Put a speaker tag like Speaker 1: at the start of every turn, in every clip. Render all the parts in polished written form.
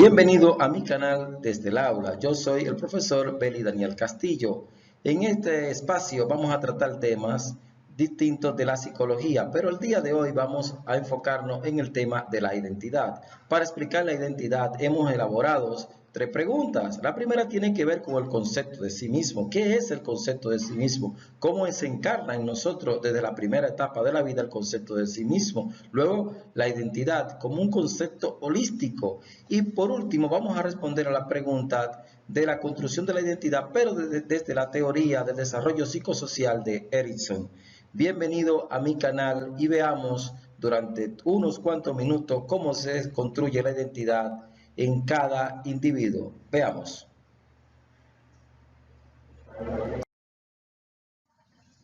Speaker 1: Bienvenido a mi canal desde el aula. Yo soy el profesor Beli Daniel Castillo. En este espacio vamos a tratar temas distintos de la psicología, pero el día de hoy vamos a enfocarnos en el tema de la identidad. Para explicar la identidad hemos elaborado 3 preguntas. La primera tiene que ver con el concepto de sí mismo. ¿Qué es el concepto de sí mismo? ¿Cómo se encarna en nosotros desde la primera etapa de la vida el concepto de sí mismo? Luego, la identidad como un concepto holístico. Y por último, vamos a responder a la pregunta de la construcción de la identidad, pero desde la teoría del desarrollo psicosocial de Erikson. Bienvenido a mi canal y veamos durante unos cuantos minutos cómo se construye la identidad en cada individuo. Veamos.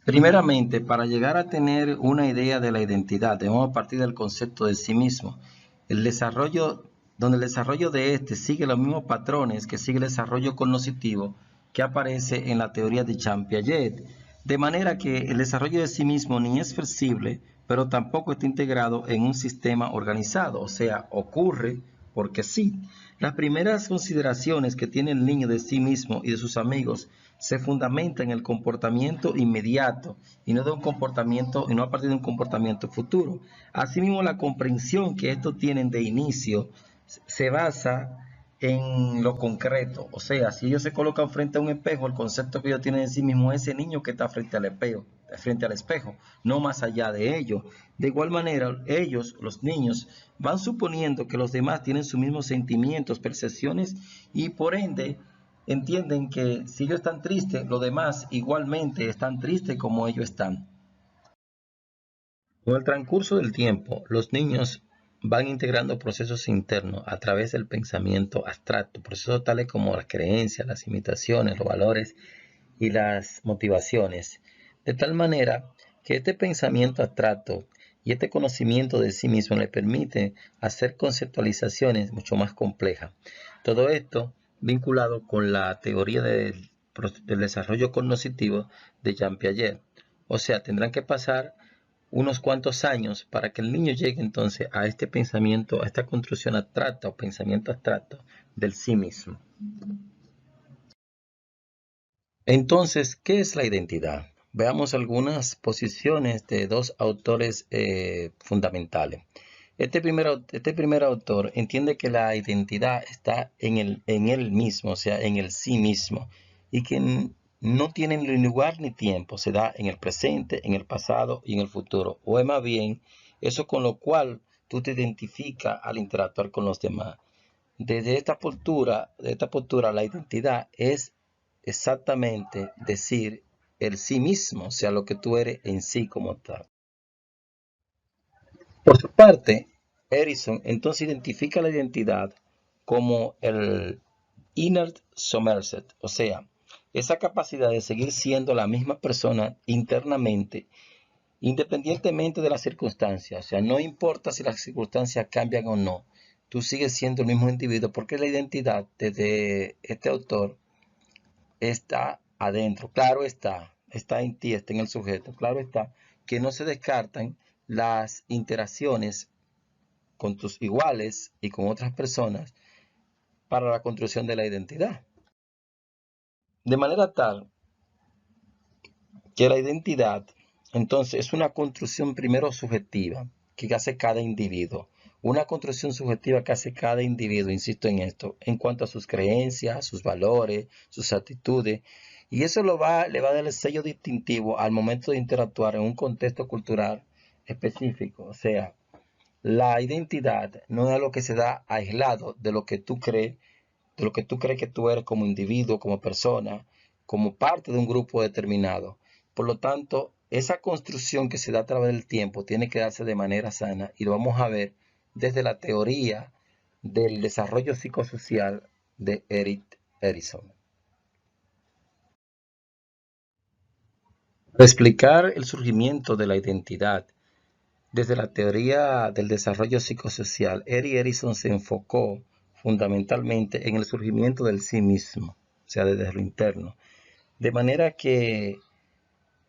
Speaker 1: Primeramente, para llegar a tener una idea de la identidad, debemos partir del concepto de sí mismo. El desarrollo de este sigue los mismos patrones que sigue el desarrollo cognitivo que aparece en la teoría de Jean Piaget. De manera que el desarrollo de sí mismo ni es flexible, pero tampoco está integrado en un sistema organizado, o sea, ocurre porque sí. Las primeras consideraciones que tiene el niño de sí mismo y de sus amigos se fundamentan en el comportamiento inmediato y no a partir de un comportamiento futuro. Asimismo, la comprensión que estos tienen de inicio se basa en lo concreto, o sea, si ellos se colocan frente a un espejo, el concepto que ellos tienen de sí mismo es ese niño que está frente al espejo, no más allá de ello. De igual manera, ellos, los niños, van suponiendo que los demás tienen sus mismos sentimientos, percepciones y por ende entienden que si ellos están tristes, los demás igualmente están tristes como ellos están. Con el transcurso del tiempo, los niños van integrando procesos internos a través del pensamiento abstracto, procesos tales como las creencias, las imitaciones, los valores y las motivaciones, de tal manera que este pensamiento abstracto y este conocimiento de sí mismo le permite hacer conceptualizaciones mucho más complejas. Todo esto vinculado con la teoría del desarrollo cognitivo de Jean Piaget. O sea, tendrán que pasar unos cuantos años para que el niño llegue entonces a este pensamiento, a esta construcción abstracta o pensamiento abstracto del sí mismo. Entonces, ¿qué es la identidad? Veamos algunas posiciones de dos autores fundamentales. Este primer autor entiende que la identidad está en él mismo, o sea, en el sí mismo, y que no tiene ni lugar ni tiempo, se da en el presente, en el pasado y en el futuro. O es más bien eso con lo cual tú te identificas al interactuar con los demás. Desde esta postura, la identidad es exactamente decir el sí mismo, o sea, lo que tú eres en sí como tal. Por su parte, Erikson entonces identifica la identidad como el inner Somerset, o sea, esa capacidad de seguir siendo la misma persona internamente, independientemente de las circunstancias, o sea, no importa si las circunstancias cambian o no, tú sigues siendo el mismo individuo porque la identidad desde este autor está adentro, claro está en ti, está en el sujeto, claro está que no se descartan las interacciones con tus iguales y con otras personas para la construcción de la identidad. De manera tal que la identidad, entonces, es una construcción primero subjetiva que hace cada individuo. Una construcción subjetiva que hace cada individuo, insisto en esto, en cuanto a sus creencias, sus valores, sus actitudes. Y eso le va a dar el sello distintivo al momento de interactuar en un contexto cultural específico. O sea, la identidad no es algo que se da aislado de lo que tú crees, que tú eres como individuo, como persona, como parte de un grupo determinado. Por lo tanto, esa construcción que se da a través del tiempo tiene que darse de manera sana y lo vamos a ver desde la teoría del desarrollo psicosocial de Erik Erikson. Para explicar el surgimiento de la identidad desde la teoría del desarrollo psicosocial, Erik Erikson se enfocó fundamentalmente en el surgimiento del sí mismo, o sea, desde lo interno. De manera que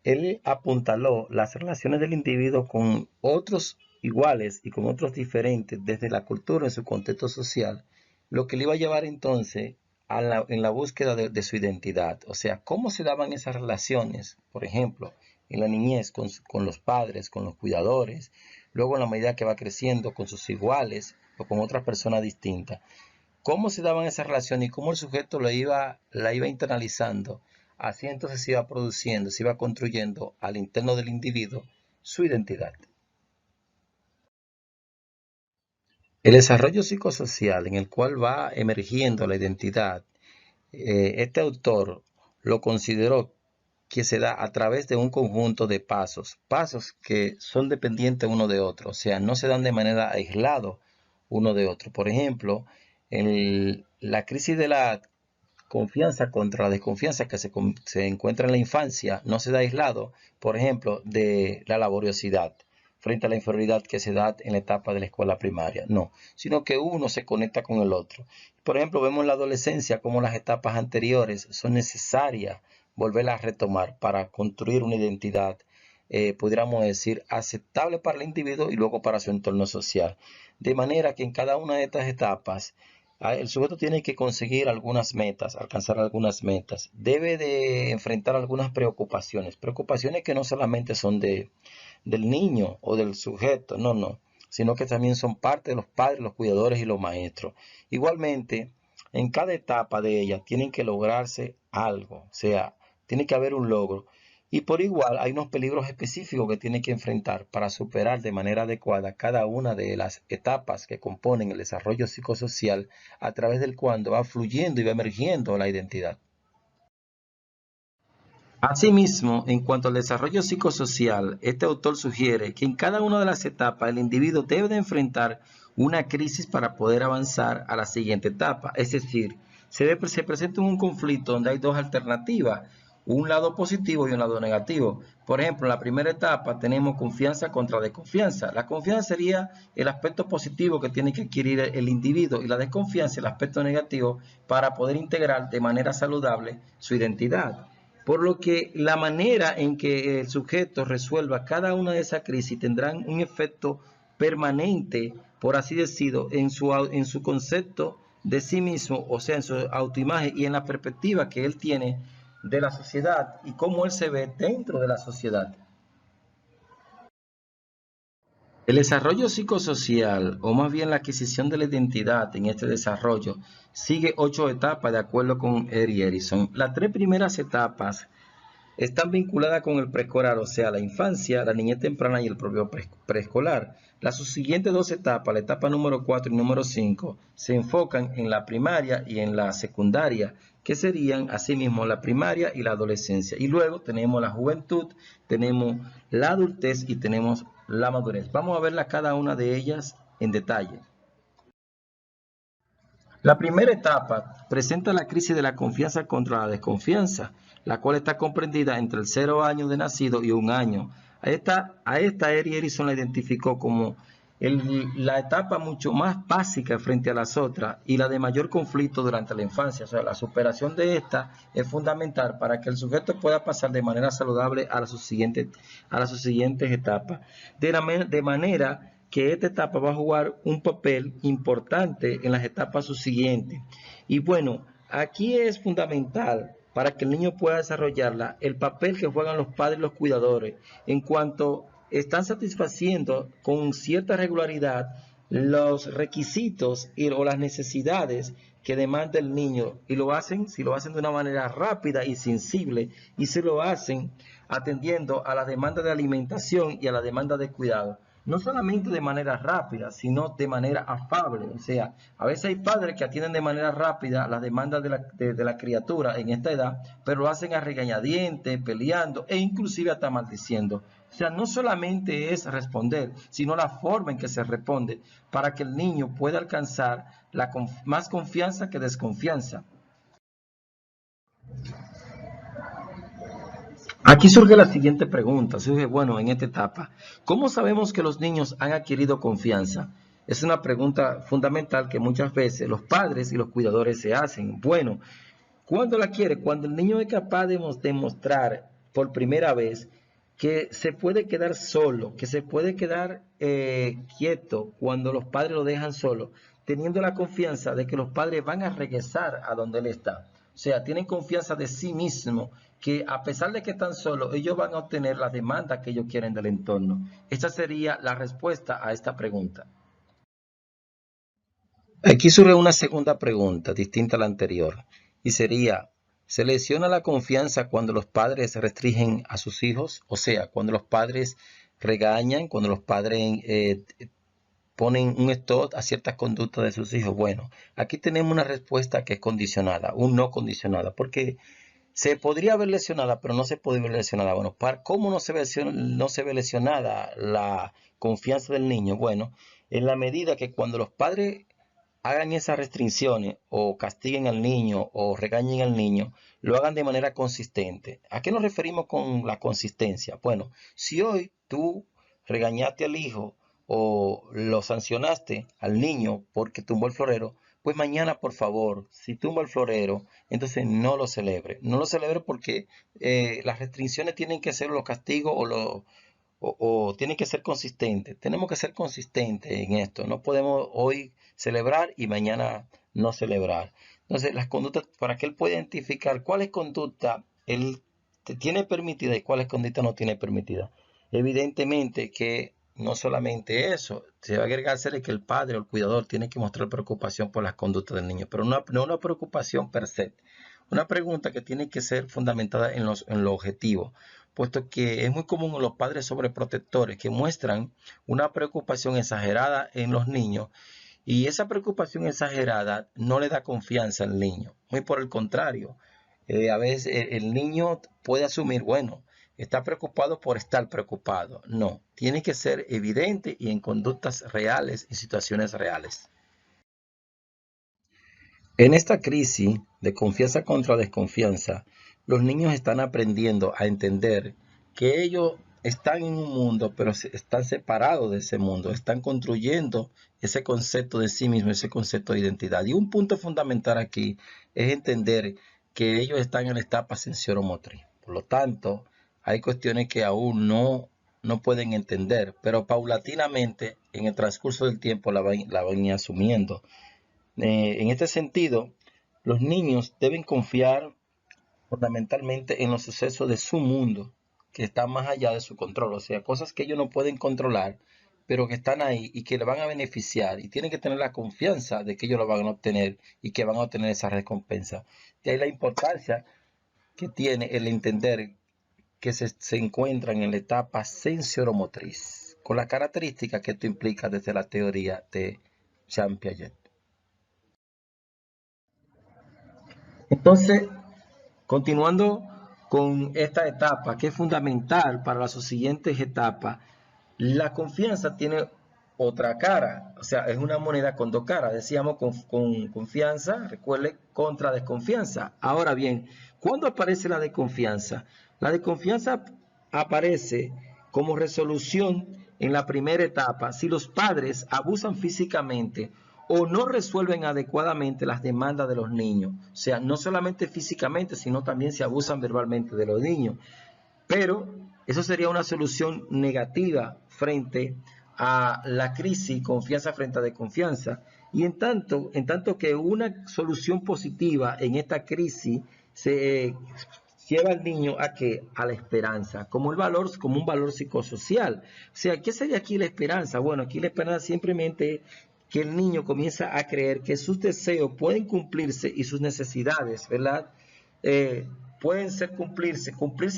Speaker 1: él apuntaló las relaciones del individuo con otros iguales y con otros diferentes desde la cultura en su contexto social lo que le iba a llevar entonces en la búsqueda de su identidad. O sea, cómo se daban esas relaciones, por ejemplo, en la niñez con los padres, con los cuidadores, luego en la medida que va creciendo con sus iguales o con otras personas distintas. Cómo se daban esas relaciones y cómo el sujeto la iba internalizando. Así entonces se iba produciendo, se iba construyendo al interno del individuo su identidad. El desarrollo psicosocial en el cual va emergiendo la identidad, este autor lo consideró que se da a través de un conjunto de pasos que son dependientes uno de otro, o sea, no se dan de manera aislada uno de otro. Por ejemplo, la crisis de la confianza contra la desconfianza que se encuentra en la infancia no se da aislado, por ejemplo, de la laboriosidad frente a la inferioridad que se da en la etapa de la escuela primaria, no, sino que uno se conecta con el otro. Por ejemplo, vemos en la adolescencia cómo las etapas anteriores son necesarias volverlas a retomar para construir una identidad, pudiéramos decir, aceptable para el individuo y luego para su entorno social. De manera que en cada una de estas etapas, el sujeto tiene que conseguir algunas metas, alcanzar algunas metas. Debe de enfrentar algunas preocupaciones, preocupaciones que no solamente son del niño o del sujeto, no, sino que también son parte de los padres, los cuidadores y los maestros. Igualmente, en cada etapa de ella tienen que lograrse algo, o sea, tiene que haber un logro. Y por igual hay unos peligros específicos que tiene que enfrentar para superar de manera adecuada cada una de las etapas que componen el desarrollo psicosocial, a través del cual va fluyendo y va emergiendo la identidad. Asimismo, en cuanto al desarrollo psicosocial, este autor sugiere que en cada una de las etapas el individuo debe de enfrentar una crisis para poder avanzar a la siguiente etapa. Es decir, se presenta un conflicto donde hay dos alternativas, un lado positivo y un lado negativo. Por ejemplo, en la primera etapa tenemos confianza contra desconfianza. La confianza sería el aspecto positivo que tiene que adquirir el individuo y la desconfianza el aspecto negativo para poder integrar de manera saludable su identidad. Por lo que la manera en que el sujeto resuelva cada una de esas crisis tendrán un efecto permanente, por así decirlo, en su concepto de sí mismo, o sea, en su autoimagen y en la perspectiva que él tiene de la sociedad y cómo él se ve dentro de la sociedad. El desarrollo psicosocial, o más bien la adquisición de la identidad en este desarrollo, sigue 8 etapas de acuerdo con Erickson. Las 3 primeras etapas están vinculadas con el preescolar, o sea, la infancia, la niñez temprana y el propio preescolar. Las siguientes 2 etapas, la etapa número 4 y número 5, se enfocan en la primaria y en la secundaria, que serían asimismo la primaria y la adolescencia. Y luego tenemos la juventud, tenemos la adultez y tenemos la madurez. Vamos a verla cada una de ellas en detalle. La primera etapa presenta la crisis de la confianza contra la desconfianza, la cual está comprendida entre el 0 año de nacido y 1 año. A esta Erickson la identificó como la etapa mucho más básica frente a las otras y la de mayor conflicto durante la infancia. O sea, la superación de esta es fundamental para que el sujeto pueda pasar de manera saludable a sus siguientes etapas. De manera que esta etapa va a jugar un papel importante en las etapas subsiguientes. Y bueno, aquí es fundamental para que el niño pueda desarrollarla el papel que juegan los padres y los cuidadores en cuanto están satisfaciendo con cierta regularidad los requisitos o las necesidades que demanda el niño, y si lo hacen de una manera rápida y sensible, y si lo hacen atendiendo a la demanda de alimentación y a la demanda de cuidado, no solamente de manera rápida, sino de manera afable. O sea, a veces hay padres que atienden de manera rápida las demandas de la criatura en esta edad, pero lo hacen a regañadientes, peleando e inclusive hasta maldiciendo. O sea, no solamente es responder, sino la forma en que se responde para que el niño pueda alcanzar más confianza que desconfianza. Aquí surge la siguiente pregunta, bueno, en esta etapa, ¿cómo sabemos que los niños han adquirido confianza? Es una pregunta fundamental que muchas veces los padres y los cuidadores se hacen. Bueno, ¿cuándo la quiere? Cuando el niño es capaz de demostrar por primera vez que se puede quedar solo, que se puede quedar quieto cuando los padres lo dejan solo, teniendo la confianza de que los padres van a regresar a donde él está. O sea, tienen confianza de sí mismos, que a pesar de que están solos, ellos van a obtener la demanda que ellos quieren del entorno. Esta sería la respuesta a esta pregunta. Aquí surge una segunda pregunta, distinta a la anterior, y sería, ¿se lesiona la confianza cuando los padres restringen a sus hijos? O sea, cuando los padres regañan, cuando los padres ponen un stop a ciertas conductas de sus hijos. Bueno, aquí tenemos una respuesta que es condicionada, un no condicionada, porque se podría ver lesionada, pero no se puede ver lesionada. Bueno, ¿cómo no se ve lesionada la confianza del niño? Bueno, en la medida que cuando los padres hagan esas restricciones o castiguen al niño o regañen al niño, lo hagan de manera consistente. ¿A qué nos referimos con la consistencia? Bueno, si hoy tú regañaste al hijo o lo sancionaste al niño porque tumbó el florero, pues mañana, por favor, si tumba el florero, entonces no lo celebre. No lo celebre porque las restricciones tienen que ser los castigos o tienen que ser consistentes. Tenemos que ser consistentes en esto. No podemos hoy celebrar y mañana no celebrar. Entonces, las conductas, para que él pueda identificar cuáles conductas él tiene permitida y cuáles conductas no tiene permitida. Evidentemente que no solamente eso, se va a agregarse que el padre o el cuidador tiene que mostrar preocupación por las conductas del niño, pero no una preocupación per se. Una pregunta que tiene que ser fundamentada en lo objetivo, puesto que es muy común en los padres sobreprotectores que muestran una preocupación exagerada en los niños y esa preocupación exagerada no le da confianza al niño. Muy por el contrario, a veces el niño puede asumir, bueno, está preocupado por estar preocupado. No, tiene que ser evidente y en conductas reales y situaciones reales. En esta crisis de confianza contra desconfianza, los niños están aprendiendo a entender que ellos están en un mundo, pero están separados de ese mundo, están construyendo ese concepto de sí mismo, ese concepto de identidad. Y un punto fundamental aquí es entender que ellos están en la etapa sensoromotriz. Por lo tanto, hay cuestiones que aún no pueden entender, pero paulatinamente en el transcurso del tiempo la van asumiendo. En este sentido, los niños deben confiar fundamentalmente en los sucesos de su mundo, que están más allá de su control, o sea, cosas que ellos no pueden controlar, pero que están ahí y que le van a beneficiar y tienen que tener la confianza de que ellos lo van a obtener y que van a obtener esa recompensa. De ahí la importancia que tiene el entender que se encuentran en la etapa sensoromotriz, con las características que esto implica desde la teoría de Jean Piaget. Entonces, continuando con esta etapa que es fundamental para las siguientes etapas, la confianza tiene otra cara, o sea, es una moneda con dos caras. Decíamos con confianza, recuerde, contra desconfianza. Ahora bien, ¿cuándo aparece la desconfianza? La desconfianza aparece como resolución en la primera etapa si los padres abusan físicamente o no resuelven adecuadamente las demandas de los niños. O sea, no solamente físicamente, sino también se abusan verbalmente de los niños. Pero eso sería una solución negativa frente a la crisis, confianza frente a desconfianza. Y en tanto que una solución positiva en esta crisis se lleva al niño a la esperanza, como un valor psicosocial. O sea, ¿qué sería aquí la esperanza? Bueno, aquí la esperanza simplemente que el niño comienza a creer que sus deseos pueden cumplirse y sus necesidades, ¿verdad? Pueden cumplirse,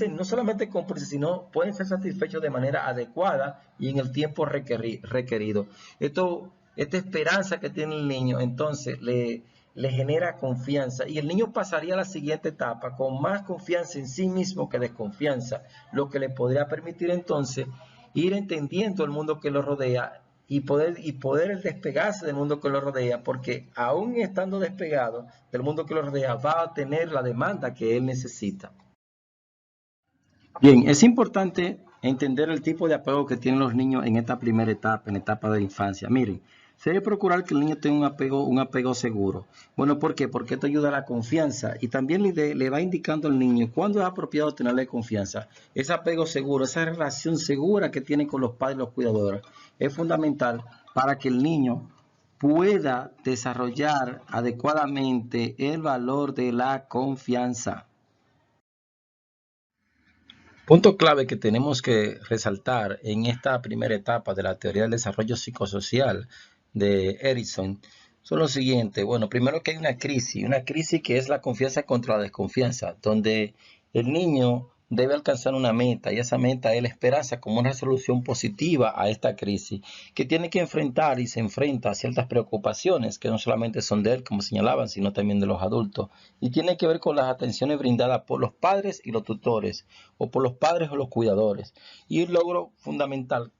Speaker 1: no solamente cumplirse, sino pueden ser satisfechos de manera adecuada y en el tiempo requerido. Esta esperanza que tiene el niño, entonces le genera confianza y el niño pasaría a la siguiente etapa con más confianza en sí mismo que desconfianza, lo que le podría permitir entonces ir entendiendo el mundo que lo rodea y poder despegarse del mundo que lo rodea, porque aún estando despegado del mundo que lo rodea, va a tener la demanda que él necesita. Bien, es importante entender el tipo de apego que tienen los niños en esta primera etapa, en la etapa de la infancia. Miren, se debe procurar que el niño tenga un apego seguro. Bueno, ¿por qué? Porque esto ayuda a la confianza y también le va indicando al niño cuándo es apropiado tenerle confianza. Ese apego seguro, esa relación segura que tiene con los padres y los cuidadores es fundamental para que el niño pueda desarrollar adecuadamente el valor de la confianza. Punto clave que tenemos que resaltar en esta primera etapa de la teoría del desarrollo psicosocial de Erikson son los siguientes. Bueno, primero que hay una crisis que es la confianza contra la desconfianza, donde el niño debe alcanzar una meta y esa meta es la esperanza como una resolución positiva a esta crisis, que tiene que enfrentar y se enfrenta a ciertas preocupaciones que no solamente son de él, como señalaban, sino también de los adultos, y tiene que ver con las atenciones brindadas por los padres y los tutores, o por los padres o los cuidadores, y el logro fundamental,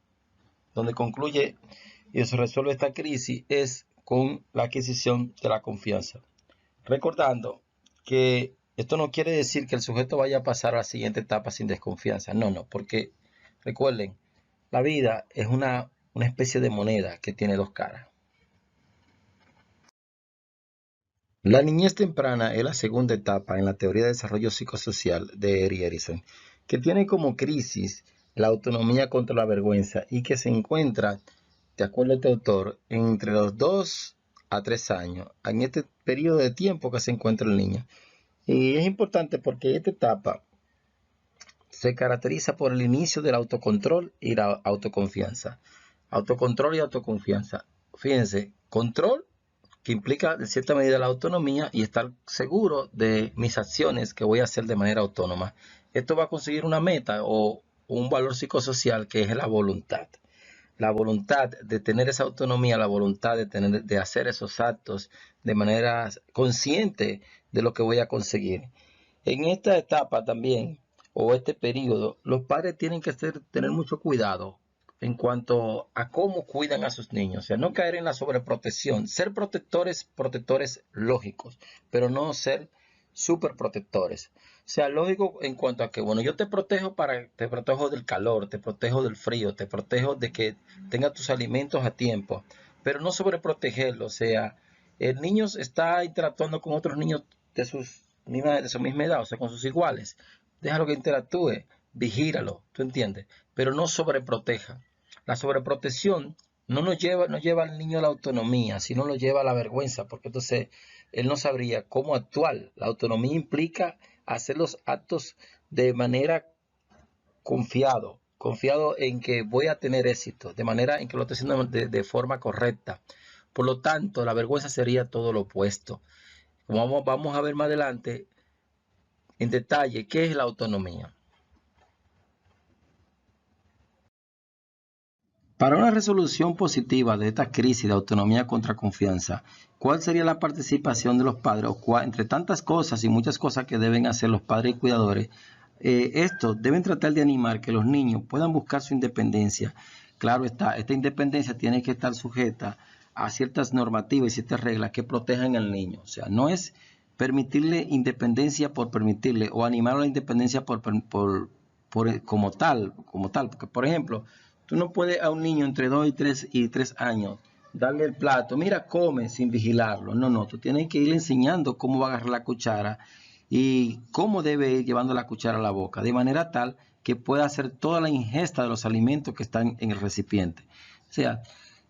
Speaker 1: donde concluye y se resuelve esta crisis, es con la adquisición de la confianza. Recordando que esto no quiere decir que el sujeto vaya a pasar a la siguiente etapa sin desconfianza. No, porque recuerden, la vida es una especie de moneda que tiene dos caras. La niñez temprana es la segunda etapa en la teoría de desarrollo psicosocial de Erik Erikson, que tiene como crisis la autonomía contra la vergüenza y que se encuentra, de acuerdo a este autor, entre los 2 a 3 años, en este periodo de tiempo que se encuentra el niño. Y es importante porque esta etapa se caracteriza por el inicio del autocontrol y la autoconfianza. Autocontrol y autoconfianza. Fíjense, control que implica de cierta medida la autonomía y estar seguro de mis acciones que voy a hacer de manera autónoma. Esto va a conseguir una meta o un valor psicosocial que es la voluntad. La voluntad de tener esa autonomía, la voluntad de hacer esos actos de manera consciente de lo que voy a conseguir. En esta etapa también, o este periodo, los padres tienen que tener mucho cuidado en cuanto a cómo cuidan a sus niños. O sea, no caer en la sobreprotección. Ser protectores lógicos, pero no ser superprotectores. O sea, lógico en cuanto a que, bueno, yo te protejo del calor, te protejo del frío, te protejo de que tengas tus alimentos a tiempo, pero no sobreprotegerlo. O sea, el niño está interactuando con otros niños de su misma edad, o sea, con sus iguales. Déjalo que interactúe, vigíralo, ¿tú entiendes? Pero no sobreproteja. La sobreprotección no lleva al niño a la autonomía, sino lo lleva a la vergüenza, porque entonces él no sabría cómo actuar. La autonomía implica hacer los actos de manera confiado en que voy a tener éxito, de manera en que lo estoy haciendo de forma correcta. Por lo tanto, la vergüenza sería todo lo opuesto. Como vamos a ver más adelante en detalle qué es la autonomía. Para una resolución positiva de esta crisis de autonomía contra confianza, ¿cuál sería la participación de los padres? Entre tantas cosas y muchas cosas que deben hacer los padres y cuidadores, estos deben tratar de animar que los niños puedan buscar su independencia. Claro está, esta independencia tiene que estar sujeta a ciertas normativas y ciertas reglas que protejan al niño. O sea, no es permitirle independencia por permitirle o animar a la independencia como tal. Porque, por ejemplo, tú no puedes a un niño entre 2 y 3 años darle el plato, mira, come sin vigilarlo. No, tú tienes que ir enseñando cómo va a agarrar la cuchara y cómo debe ir llevando la cuchara a la boca, de manera tal que pueda hacer toda la ingesta de los alimentos que están en el recipiente. O sea,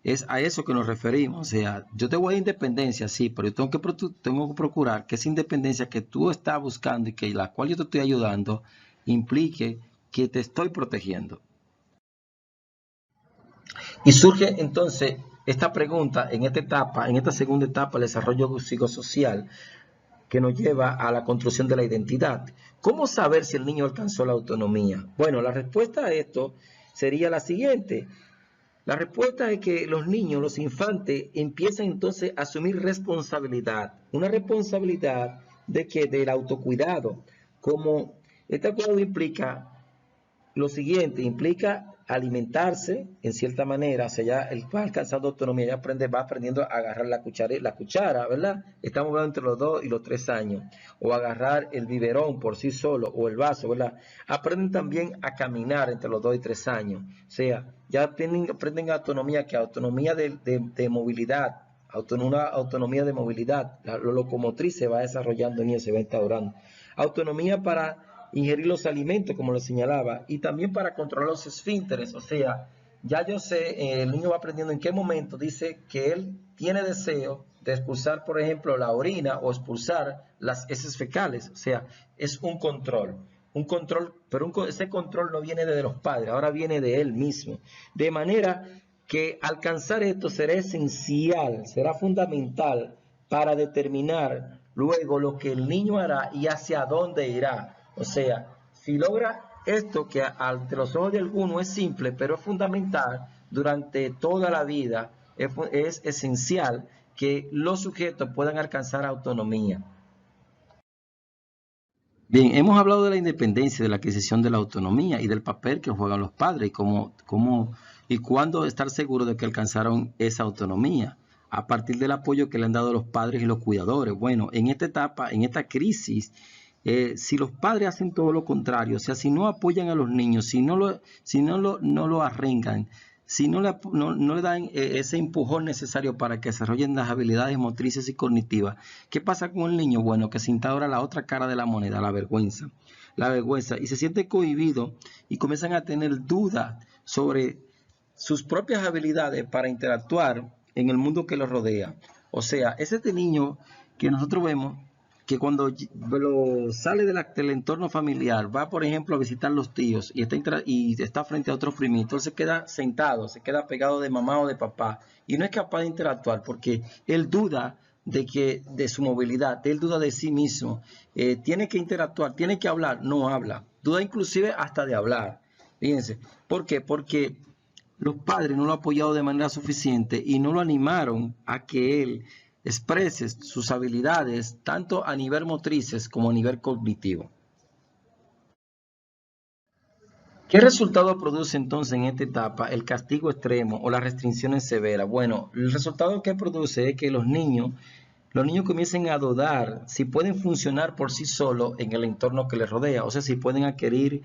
Speaker 1: es a eso que nos referimos. O sea, yo te voy a independencia, sí, pero yo tengo que procurar que esa independencia que tú estás buscando y que la cual yo te estoy ayudando implique que te estoy protegiendo. Y surge entonces esta pregunta en esta segunda etapa del desarrollo psicosocial que nos lleva a la construcción de la identidad. ¿Cómo saber si el niño alcanzó la autonomía? Bueno, la respuesta a esto sería la siguiente. La respuesta es que los niños, los infantes, empiezan entonces a asumir responsabilidad. Una responsabilidad de que del autocuidado. Como este cuidado implica lo siguiente, implica alimentarse en cierta manera, o sea, ya él va alcanzando autonomía, ya va aprendiendo a agarrar la cuchara, ¿verdad? Estamos hablando entre los 2 y los 3 años, o agarrar el biberón por sí solo, o el vaso, ¿verdad? Aprenden también a caminar entre los 2 y 3 años, o sea, ya aprenden autonomía, que autonomía de movilidad, autonomía de movilidad, la locomotriz se va desarrollando en ellos, se va instaurando. Autonomía para ingerir los alimentos, como lo señalaba, y también para controlar los esfínteres, o sea, ya yo sé, el niño va aprendiendo en qué momento dice que él tiene deseo de expulsar, por ejemplo, la orina o expulsar las heces fecales. O sea, es un control, pero ese control no viene de los padres, ahora viene de él mismo. De manera que alcanzar esto será esencial, será fundamental para determinar luego lo que el niño hará y hacia dónde irá. O sea, si logra esto que ante los ojos de algunos es simple, pero es fundamental durante toda la vida, es esencial que los sujetos puedan alcanzar autonomía. Bien, hemos hablado de la independencia, de la adquisición de la autonomía y del papel que juegan los padres y cuándo estar seguros de que alcanzaron esa autonomía a partir del apoyo que le han dado los padres y los cuidadores. Bueno, en esta etapa, en esta crisis, si los padres hacen todo lo contrario, o sea, si no apoyan a los niños, si no lo arrengan, si no le dan ese empujón necesario para que desarrollen las habilidades motrices y cognitivas, ¿qué pasa con el niño? Bueno, que se instaura la otra cara de la moneda, la vergüenza. La vergüenza, y se siente cohibido y comienzan a tener dudas sobre sus propias habilidades para interactuar en el mundo que los rodea. O sea, es este niño que nosotros vemos que cuando sale del entorno familiar, va por ejemplo a visitar los tíos y está frente a otros primitos, él se queda sentado, se queda pegado de mamá o de papá y no es capaz de interactuar porque él duda de su movilidad, él duda de sí mismo, tiene que interactuar, tiene que hablar, no habla, duda inclusive hasta de hablar. Fíjense, ¿por qué? Porque los padres no lo han apoyado de manera suficiente y no lo animaron a que él exprese sus habilidades tanto a nivel motrices como a nivel cognitivo. ¿Qué resultado produce entonces en esta etapa el castigo extremo o las restricciones severas? Bueno, el resultado que produce es que los niños comiencen a dudar si pueden funcionar por sí solos en el entorno que les rodea, o sea, si pueden adquirir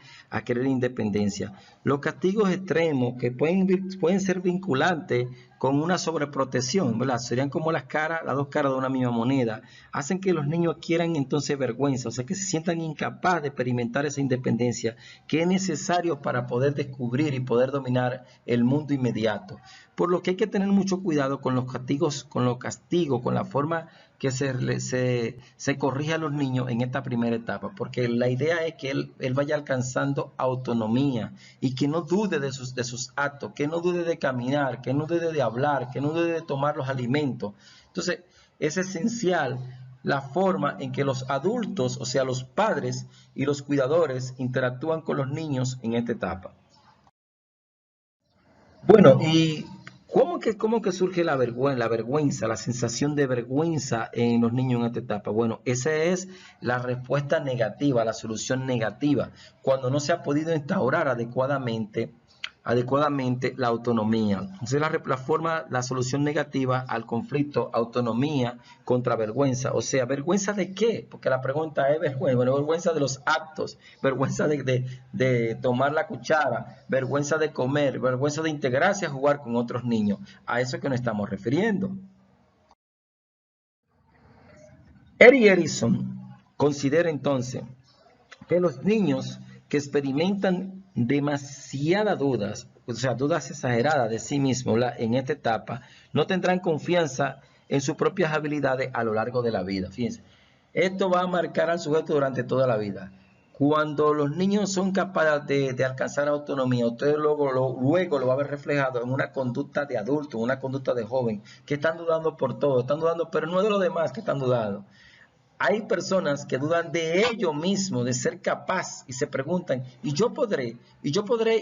Speaker 1: independencia. Los castigos extremos que pueden ser vinculantes con una sobreprotección, ¿verdad? Serían como las dos caras de una misma moneda. Hacen que los niños adquieran entonces vergüenza, o sea, que se sientan incapaces de experimentar esa independencia que es necesario para poder descubrir y poder dominar el mundo inmediato. Por lo que hay que tener mucho cuidado con los castigos, con la forma que se corrige a los niños en esta primera etapa, porque la idea es que él vaya alcanzando autonomía y que no dude de sus actos, que no dude de caminar, que no dude de hablar, que no dude de tomar los alimentos. Entonces, es esencial la forma en que los adultos, o sea, los padres y los cuidadores interactúan con los niños en esta etapa. Bueno, y ¿cómo que surge la vergüenza, la sensación de vergüenza en los niños en esta etapa? Bueno, esa es la respuesta negativa, la solución negativa, cuando no se ha podido instaurar adecuadamente la autonomía. Entonces la solución negativa al conflicto autonomía contra vergüenza. O sea, ¿vergüenza de qué? Porque la pregunta es vergüenza. Bueno, vergüenza de los actos, vergüenza de tomar la cuchara, vergüenza de comer, vergüenza de integrarse a jugar con otros niños. A eso que nos estamos refiriendo. Erik Erikson considera entonces que los niños que experimentan demasiadas dudas, o sea, dudas exageradas de sí mismos en esta etapa, no tendrán confianza en sus propias habilidades a lo largo de la vida. Fíjense, esto va a marcar al sujeto durante toda la vida. Cuando los niños son capaces de alcanzar autonomía, usted luego lo va a ver reflejado en una conducta de adulto, una conducta de joven, que están dudando por todo, están dudando, pero no de los demás que están dudando. Hay personas que dudan de ellos mismos, de ser capaz, y se preguntan, ¿y yo podré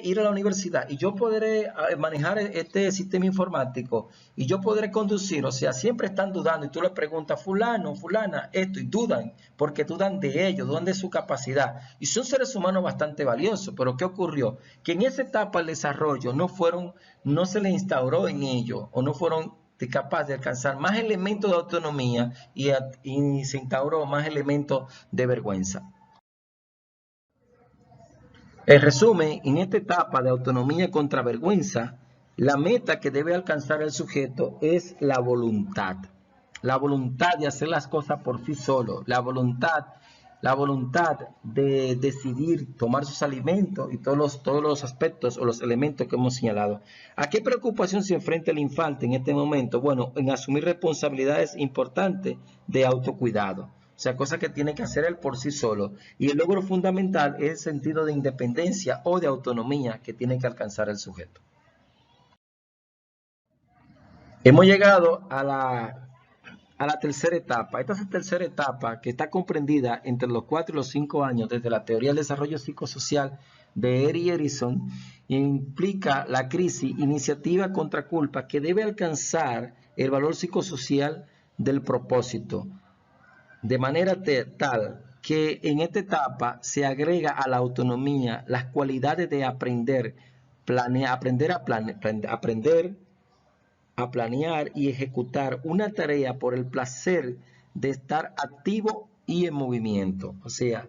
Speaker 1: ir a la universidad? ¿Y yo podré manejar este sistema informático? ¿Y yo podré conducir? O sea, siempre están dudando y tú le preguntas, fulano, fulana, esto, y dudan, porque dudan de ellos, dudan de su capacidad. Y son seres humanos bastante valiosos, pero ¿qué ocurrió? Que en esa etapa del desarrollo no se les instauró en ellos, o no fueron capaz de alcanzar más elementos de autonomía y se instauró más elementos de vergüenza. En resumen, en esta etapa de autonomía contra vergüenza, la meta que debe alcanzar el sujeto es la voluntad de hacer las cosas por sí solo, la voluntad la voluntad de decidir tomar sus alimentos y todos los aspectos o los elementos que hemos señalado. ¿A qué preocupación se enfrenta el infante en este momento? Bueno, en asumir responsabilidades importantes de autocuidado. O sea, cosas que tiene que hacer él por sí solo. Y el logro fundamental es el sentido de independencia o de autonomía que tiene que alcanzar el sujeto. Hemos llegado a la tercera etapa. Esta es la tercera etapa que está comprendida entre los 4 y los 5 años desde la teoría del desarrollo psicosocial de Erikson, e implica la crisis iniciativa contra culpa que debe alcanzar el valor psicosocial del propósito, de manera tal que en esta etapa se agrega a la autonomía las cualidades de aprender a planear y ejecutar una tarea por el placer de estar activo y en movimiento. O sea,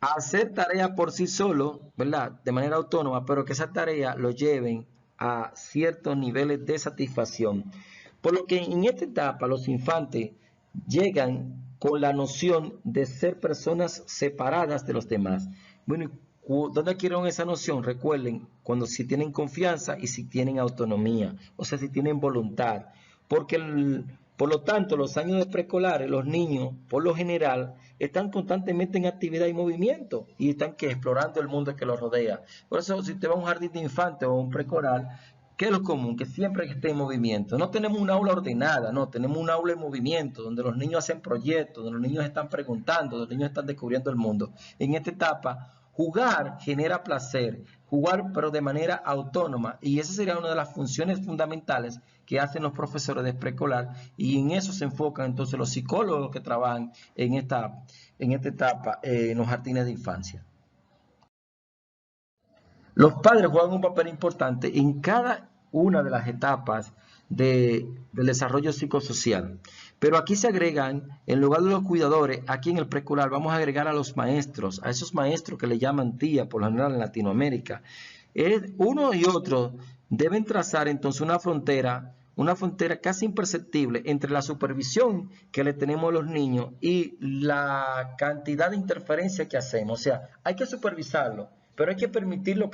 Speaker 1: hacer tarea por sí solo, ¿verdad? De manera autónoma, pero que esa tarea lo lleven a ciertos niveles de satisfacción. Por lo que en esta etapa los infantes llegan con la noción de ser personas separadas de los demás. Bueno, ¿dónde adquirieron esa noción? Recuerden, cuando si tienen confianza y si tienen autonomía, o sea, si tienen voluntad. Porque, por lo tanto, los años de preescolares, los niños, por lo general, están constantemente en actividad y movimiento y están explorando el mundo que los rodea. Por eso, si usted va a un jardín de infantes o a un preescolar, ¿qué es lo común? Que siempre esté en movimiento. No tenemos un aula ordenada, no, tenemos un aula en movimiento, donde los niños hacen proyectos, donde los niños están preguntando, donde los niños están descubriendo el mundo. En esta etapa, jugar genera placer, jugar pero de manera autónoma, y esa sería una de las funciones fundamentales que hacen los profesores de preescolar, y en eso se enfocan entonces los psicólogos que trabajan en esta etapa en los jardines de infancia. Los padres juegan un papel importante en cada una de las etapas del desarrollo psicosocial. Pero aquí se agregan, en lugar de los cuidadores, aquí en el preescolar vamos a agregar a los maestros, a esos maestros que le llaman tía, por lo general en Latinoamérica. Uno y otro deben trazar entonces una frontera casi imperceptible entre la supervisión que le tenemos a los niños y la cantidad de interferencia que hacemos. O sea, hay que supervisarlo, pero hay que permitirle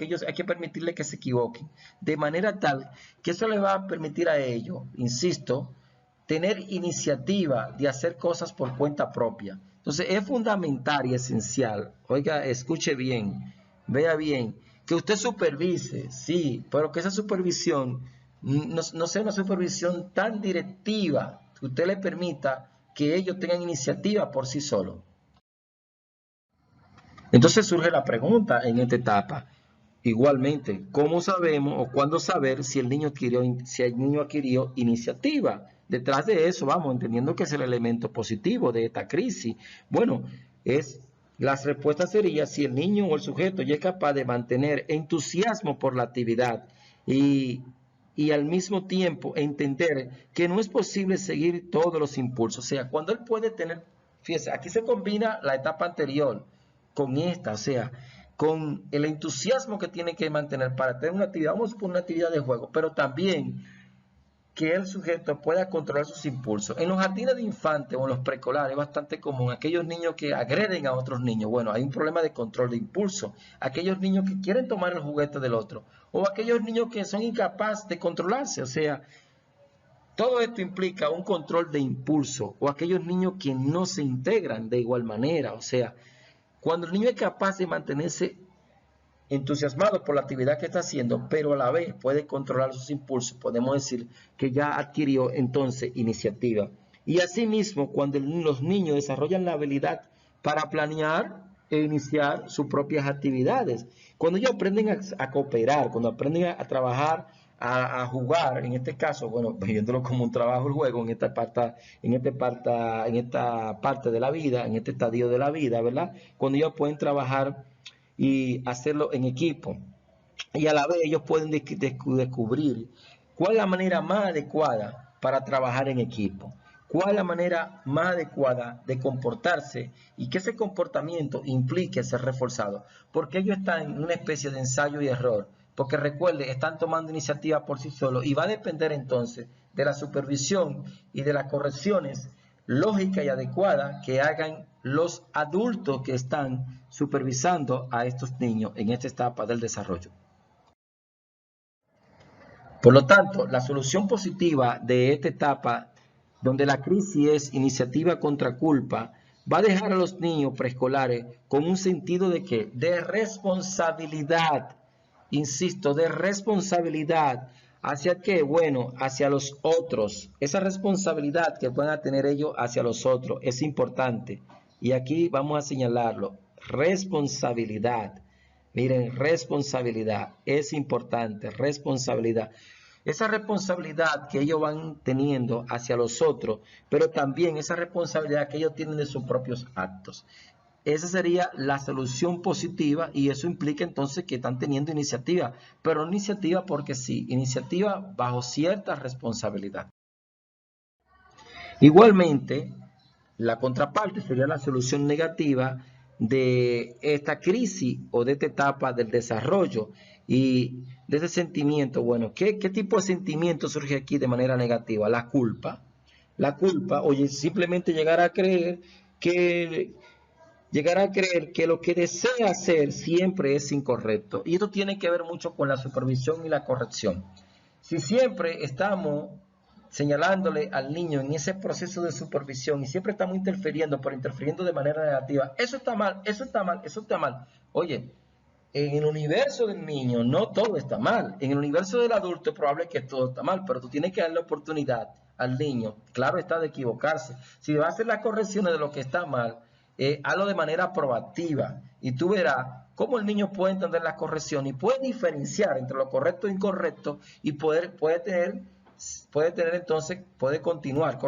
Speaker 1: que se equivoquen, de manera tal que eso le va a permitir a ellos, insisto, tener iniciativa de hacer cosas por cuenta propia. Entonces es fundamental y esencial, oiga, escuche bien, vea bien, que usted supervise, sí, pero que esa supervisión no sea una supervisión tan directiva, que usted le permita que ellos tengan iniciativa por sí solos. Entonces surge la pregunta en esta etapa. Igualmente, ¿cómo sabemos o cuándo saber si el niño adquirió iniciativa? Detrás de eso, vamos, entendiendo que es el elemento positivo de esta crisis. Bueno, las respuestas serían si el niño o el sujeto ya es capaz de mantener entusiasmo por la actividad y al mismo tiempo entender que no es posible seguir todos los impulsos. O sea, cuando él puede tener, fíjese, aquí se combina la etapa anterior con esta, o sea, con el entusiasmo que tiene que mantener para tener una actividad, vamos a poner una actividad de juego, pero también que el sujeto pueda controlar sus impulsos. En los jardines de infantes o en los preescolares es bastante común aquellos niños que agreden a otros niños. Bueno, hay un problema de control de impulso. Aquellos niños que quieren tomar el juguete del otro o aquellos niños que son incapaces de controlarse. O sea, todo esto implica un control de impulso o aquellos niños que no se integran de igual manera. O sea, cuando el niño es capaz de mantenerse entusiasmado por la actividad que está haciendo, pero a la vez puede controlar sus impulsos, podemos decir que ya adquirió entonces iniciativa. Y asimismo, cuando los niños desarrollan la habilidad para planear e iniciar sus propias actividades, cuando ellos aprenden a cooperar, cuando aprenden a trabajar, a jugar, en este caso, bueno, viéndolo como un trabajo el juego, en esta parte de la vida, en este estadio de la vida, ¿verdad? Cuando ellos pueden trabajar y hacerlo en equipo. Y a la vez ellos pueden descubrir cuál es la manera más adecuada para trabajar en equipo. ¿Cuál es la manera más adecuada de comportarse y que ese comportamiento implique ser reforzado? Porque ellos están en una especie de ensayo y error. Porque recuerde, están tomando iniciativa por sí solos y va a depender entonces de la supervisión y de las correcciones lógica y adecuada que hagan los adultos que están supervisando a estos niños en esta etapa del desarrollo. Por lo tanto, la solución positiva de esta etapa, donde la crisis es iniciativa contra culpa, va a dejar a los niños preescolares con un sentido de ¿qué? De responsabilidad. Insisto, de responsabilidad. ¿Hacia qué? Bueno, hacia los otros. Esa responsabilidad que puedan tener ellos hacia los otros es importante. Y aquí vamos a señalarlo. Responsabilidad. Miren, responsabilidad es importante, responsabilidad. Esa responsabilidad que ellos van teniendo hacia los otros, pero también esa responsabilidad que ellos tienen de sus propios actos. Esa sería la solución positiva y eso implica entonces que están teniendo iniciativa, pero no iniciativa porque sí, iniciativa bajo cierta responsabilidad. Igualmente, la contraparte sería la solución negativa de esta crisis o de esta etapa del desarrollo y de ese sentimiento. Bueno, ¿qué tipo de sentimiento surge aquí de manera negativa? La culpa. La culpa, oye, simplemente llegar a creer que lo que desea hacer siempre es incorrecto. Y esto tiene que ver mucho con la supervisión y la corrección. Si siempre estamos señalándole al niño en ese proceso de supervisión y siempre estamos interfiriendo, pero interfiriendo de manera negativa, eso está mal, eso está mal, eso está mal. Oye, en el universo del niño no todo está mal. En el universo del adulto es probable que todo está mal, pero tú tienes que darle oportunidad al niño, claro está, de equivocarse. Si va a hacer las correcciones de lo que está mal, hazlo de manera proactiva y tú verás cómo el niño puede entender la corrección y puede diferenciar entre lo correcto e incorrecto y puede tener entonces, puede continuar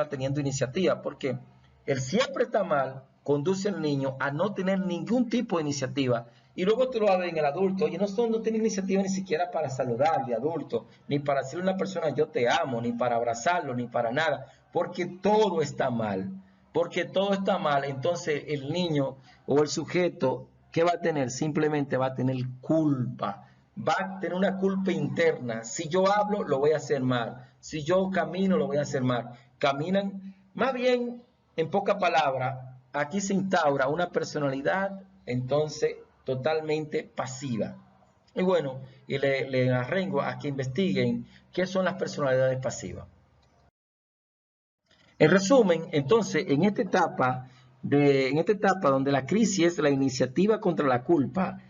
Speaker 1: teniendo iniciativa, porque el siempre está mal conduce al niño a no tener ningún tipo de iniciativa. Y luego tú lo vas a ver en el adulto. Oye, no tiene iniciativa ni siquiera para saludar de adulto, ni para decirle a una persona yo te amo, ni para abrazarlo, ni para nada, porque todo está mal. Porque todo está mal, entonces el niño o el sujeto, ¿qué va a tener? Simplemente va a tener culpa. Va a tener una culpa interna. Si yo hablo, lo voy a hacer mal. Si yo camino, lo voy a hacer mal. Caminan, más bien, en pocas palabras, aquí se instaura una personalidad, entonces, totalmente pasiva. Y bueno, y le arrengo a que investiguen qué son las personalidades pasivas. En resumen, entonces, en esta etapa donde la crisis es la iniciativa contra la culpa,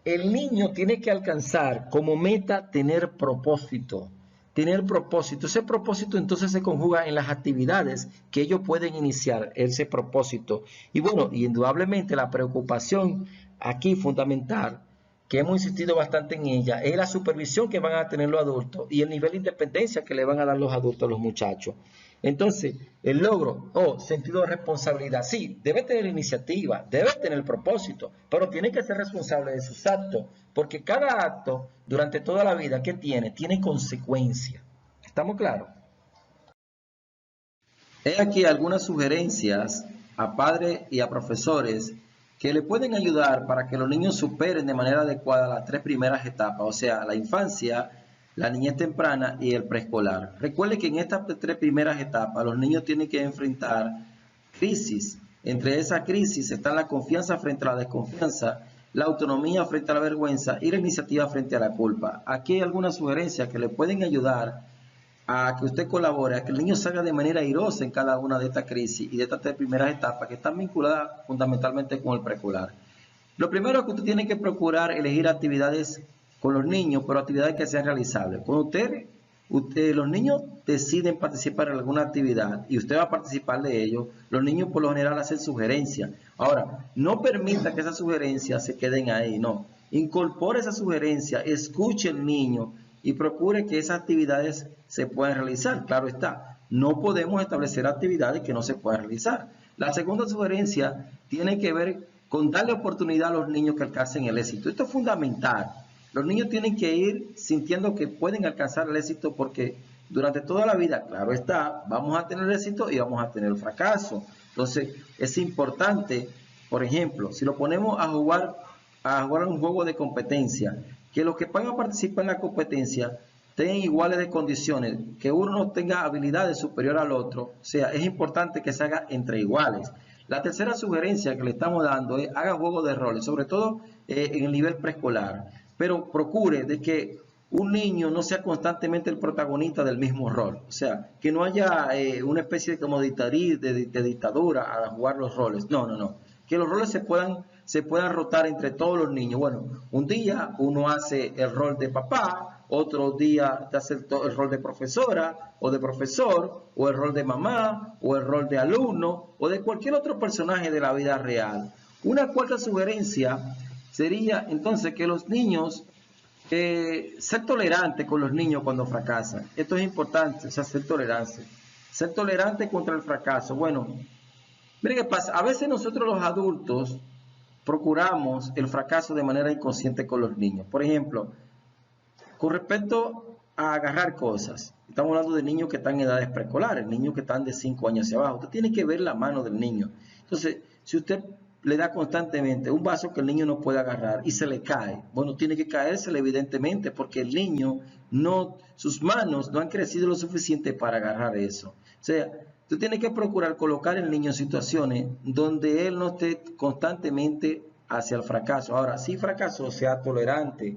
Speaker 1: el niño tiene que alcanzar como meta tener propósito. Tener propósito. Ese propósito entonces se conjuga en las actividades que ellos pueden iniciar, ese propósito. Y bueno, indudablemente la preocupación aquí fundamental, que hemos insistido bastante en ella, es la supervisión que van a tener los adultos y el nivel de independencia que le van a dar los adultos a los muchachos. Entonces, el logro o sentido de responsabilidad, sí, debe tener iniciativa, debe tener propósito, pero tiene que ser responsable de sus actos, porque cada acto durante toda la vida que tiene consecuencias. ¿Estamos claros? He aquí algunas sugerencias a padres y a profesores que le pueden ayudar para que los niños superen de manera adecuada las tres primeras etapas, o sea, la infancia, la niñez temprana y el preescolar. Recuerde que en estas tres primeras etapas los niños tienen que enfrentar crisis. Entre esas crisis está la confianza frente a la desconfianza, la autonomía frente a la vergüenza y la iniciativa frente a la culpa. Aquí hay algunas sugerencias que le pueden ayudar a que usted colabore, a que el niño salga de manera airosa en cada una de estas crisis y de estas tres primeras etapas que están vinculadas fundamentalmente con el preescolar. Lo primero es que usted tiene que procurar elegir actividades con los niños, pero actividades que sean realizables. Cuando los niños deciden participar en alguna actividad y usted va a participar de ello, los niños por lo general hacen sugerencias. Ahora, no permita que esas sugerencias se queden ahí, no. Incorpore esa sugerencia, escuche al niño y procure que esas actividades se puedan realizar. Claro está, no podemos establecer actividades que no se puedan realizar. La segunda sugerencia tiene que ver con darle oportunidad a los niños que alcancen el éxito. Esto es fundamental. Los niños tienen que ir sintiendo que pueden alcanzar el éxito porque durante toda la vida, claro está, vamos a tener éxito y vamos a tener fracaso. Entonces, es importante, por ejemplo, si lo ponemos a jugar un juego de competencia, que los que van a participar en la competencia estén iguales de condiciones, que uno no tenga habilidades superiores al otro, o sea, es importante que se haga entre iguales. La tercera sugerencia que le estamos dando es haga juego de roles, sobre todo en el nivel preescolar, pero procure de que un niño no sea constantemente el protagonista del mismo rol, o sea, que no haya una especie de como de dictadura al jugar los roles, no, que los roles se puedan rotar entre todos los niños. Bueno, un día uno hace el rol de papá, otro día te hace el rol de profesora o de profesor, o el rol de mamá, o el rol de alumno, o de cualquier otro personaje de la vida real. Una cuarta sugerencia sería entonces que los niños, ser tolerante con los niños cuando fracasan. Esto es importante, o sea, ser tolerante. Ser tolerante contra el fracaso. Bueno, mire qué pasa, a veces nosotros los adultos procuramos el fracaso de manera inconsciente con los niños. Por ejemplo, con respecto a agarrar cosas, estamos hablando de niños que están en edades preescolares, niños que están de 5 años hacia abajo. Usted tiene que ver la mano del niño. Entonces, si usted le da constantemente un vaso que el niño no puede agarrar y se le cae, bueno, tiene que caérsele evidentemente porque el niño sus manos no han crecido lo suficiente para agarrar eso. O sea, tú tienes que procurar colocar al niño en situaciones donde él no esté constantemente hacia el fracaso. Ahora, si fracasó, sea tolerante,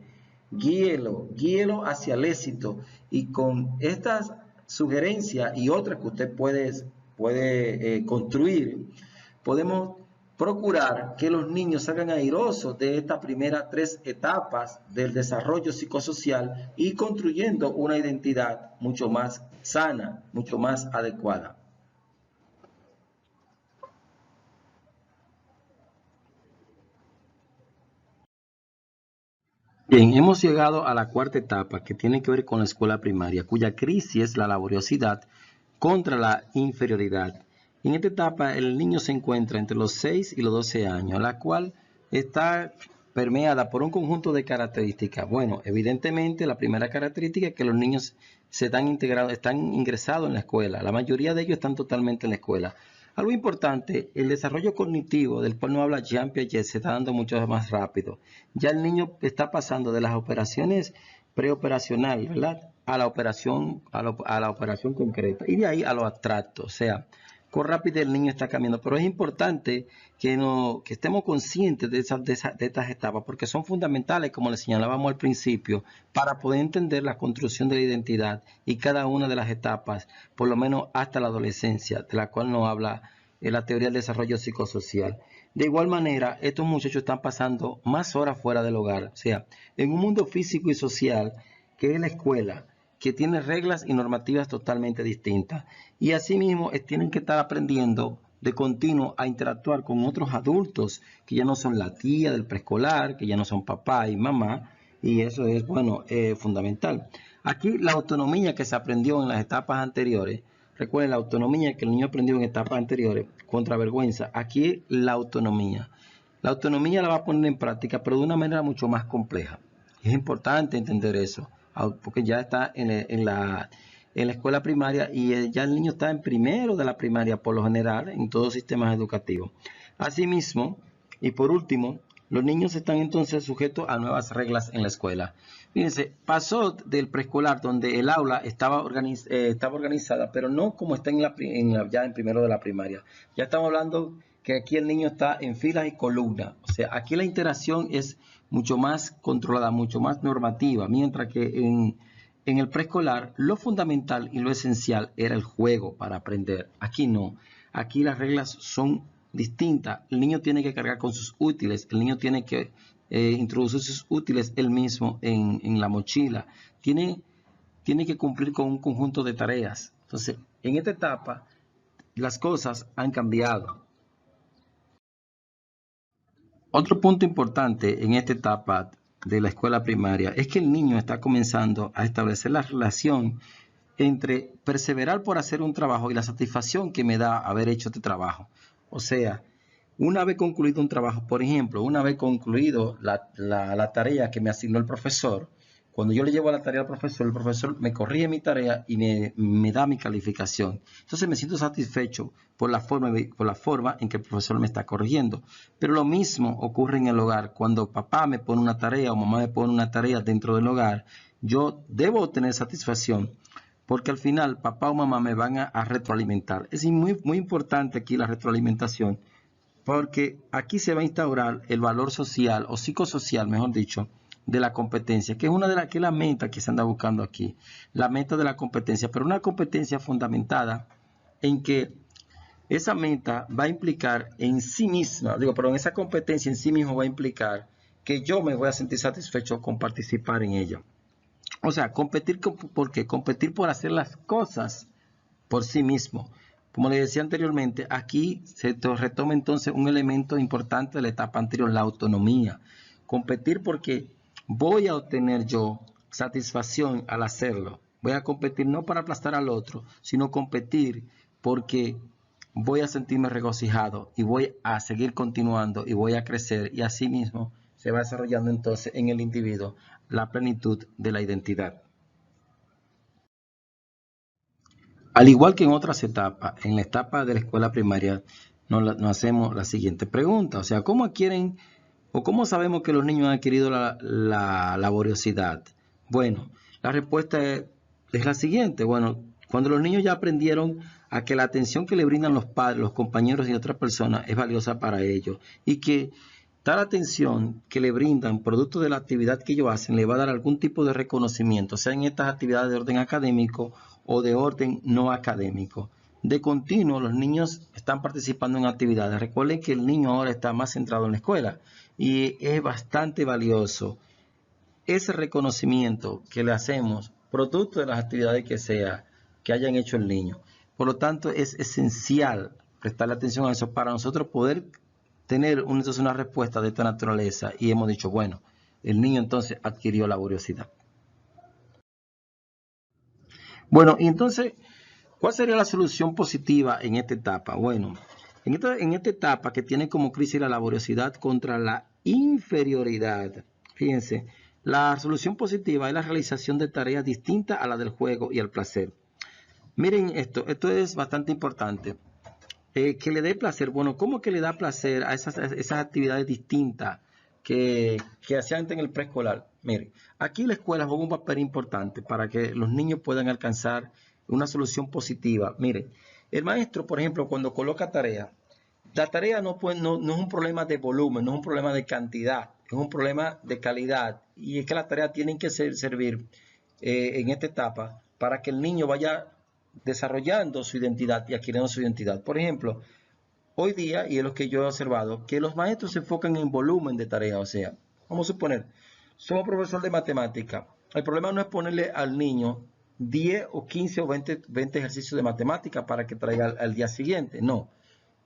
Speaker 1: guíelo hacia el éxito. Y con estas sugerencias y otras que usted puede construir, podemos procurar que los niños salgan airosos de estas primeras 3 etapas del desarrollo psicosocial y construyendo una identidad mucho más sana, mucho más adecuada. Bien, hemos llegado a la cuarta etapa que tiene que ver con la escuela primaria, cuya crisis es la laboriosidad contra la inferioridad. En esta etapa el niño se encuentra entre los 6 y los 12 años, la cual está permeada por un conjunto de características. Bueno, evidentemente la primera característica es que los niños están ingresados en la escuela. La mayoría de ellos están totalmente en la escuela. Algo importante, el desarrollo cognitivo del cual no habla Jean Piaget se está dando mucho más rápido. Ya el niño está pasando de las operaciones preoperacionales, ¿verdad?, a la operación concreta y de ahí a lo abstracto. O sea, con rapidez el niño está cambiando, pero es importante que estemos conscientes de estas etapas porque son fundamentales, como les señalábamos al principio, para poder entender la construcción de la identidad y cada una de las etapas, por lo menos hasta la adolescencia, de la cual nos habla la teoría del desarrollo psicosocial. De igual manera, estos muchachos están pasando más horas fuera del hogar, o sea, en un mundo físico y social que es la escuela, que tiene reglas y normativas totalmente distintas. Y asimismo tienen que estar aprendiendo de continuo a interactuar con otros adultos que ya no son la tía del preescolar, que ya no son papá y mamá, y eso es, bueno, fundamental. Aquí la autonomía que se aprendió en las etapas anteriores, recuerden la autonomía que el niño aprendió en etapas anteriores, contra vergüenza, aquí la autonomía. La autonomía la va a poner en práctica, pero de una manera mucho más compleja. Es importante entender eso, porque ya está en la escuela primaria y ya el niño está en primero de la primaria por lo general en todos los sistemas educativos. Asimismo, y por último, los niños están entonces sujetos a nuevas reglas en la escuela. Fíjense, pasó del preescolar donde el aula estaba organizada, pero no como está ya en primero de la primaria. Ya estamos hablando que aquí el niño está en filas y columnas. O sea, aquí la interacción es mucho más controlada, mucho más normativa, mientras que en el preescolar lo fundamental y lo esencial era el juego para aprender. Aquí no, aquí las reglas son distintas. El niño tiene que cargar con sus útiles, el niño tiene que introducir sus útiles él mismo en la mochila, tiene que cumplir con un conjunto de tareas. Entonces, en esta etapa las cosas han cambiado. Otro punto importante en esta etapa de la escuela primaria es que el niño está comenzando a establecer la relación entre perseverar por hacer un trabajo y la satisfacción que me da haber hecho este trabajo. O sea, una vez concluido un trabajo, por ejemplo, una vez concluido la tarea que me asignó el profesor, cuando yo le llevo la tarea al profesor, el profesor me corrige mi tarea y me da mi calificación. Entonces me siento satisfecho por la forma en que el profesor me está corrigiendo. Pero lo mismo ocurre en el hogar. Cuando papá me pone una tarea o mamá me pone una tarea dentro del hogar yo debo obtener satisfacción, porque al final papá o mamá me van a retroalimentar. Es muy, muy importante aquí la retroalimentación, porque aquí se va a instaurar el valor social o psicosocial, mejor dicho, de la competencia, que es una de las que es la meta que se anda buscando aquí, la meta de la competencia, pero una competencia fundamentada en que esa meta va a implicar en sí misma, pero en esa competencia en sí mismo va a implicar que yo me voy a sentir satisfecho con participar en ella. O sea, competir, ¿por qué? Competir por hacer las cosas por sí mismo. Como les decía anteriormente, aquí se retoma entonces un elemento importante de la etapa anterior, la autonomía. Competir porque voy a obtener yo satisfacción al hacerlo. Voy a competir no para aplastar al otro, sino competir porque voy a sentirme regocijado y voy a seguir continuando y voy a crecer, y así mismo se va desarrollando entonces en el individuo la plenitud de la identidad. Al igual que en otras etapas, en la etapa de la escuela primaria nos hacemos la siguiente pregunta, o sea, ¿cómo adquieren o cómo sabemos que los niños han adquirido la laboriosidad? Bueno, la respuesta es la siguiente. Bueno, cuando los niños ya aprendieron a que la atención que le brindan los padres, los compañeros y otras personas es valiosa para ellos, y que tal atención que le brindan producto de la actividad que ellos hacen le va a dar algún tipo de reconocimiento, sea en estas actividades de orden académico o de orden no académico. De continuo, los niños están participando en actividades. Recuerden que el niño ahora está más centrado en la escuela y es bastante valioso ese reconocimiento que le hacemos producto de las actividades que hayan hecho el niño. Por lo tanto, es esencial prestarle atención a eso para nosotros poder tener entonces una respuesta de esta naturaleza, y hemos dicho, bueno, el niño entonces adquirió laboriosidad. Bueno, y entonces, ¿cuál sería la solución positiva en esta etapa? Bueno, en esta etapa que tiene como crisis la laboriosidad contra la inferioridad, fíjense, la solución positiva es la realización de tareas distintas a la del juego y al placer. Miren esto es bastante importante. Que le dé placer. Bueno, ¿cómo que le da placer a esas actividades distintas que hacían antes en el preescolar? Miren, aquí la escuela juega un papel importante para que los niños puedan alcanzar una solución positiva. Miren, el maestro, por ejemplo, cuando coloca tarea, la tarea no es un problema de volumen, no es un problema de cantidad, es un problema de calidad. Y es que las tareas tienen que servir en esta etapa para que el niño vaya desarrollando su identidad y adquiriendo su identidad. Por ejemplo, hoy día, y es lo que yo he observado, que los maestros se enfocan en volumen de tareas. O sea, vamos a suponer, somos profesor de matemática. El problema no es ponerle al niño 10 o 15 o 20 ejercicios de matemática para que traiga al día siguiente. No.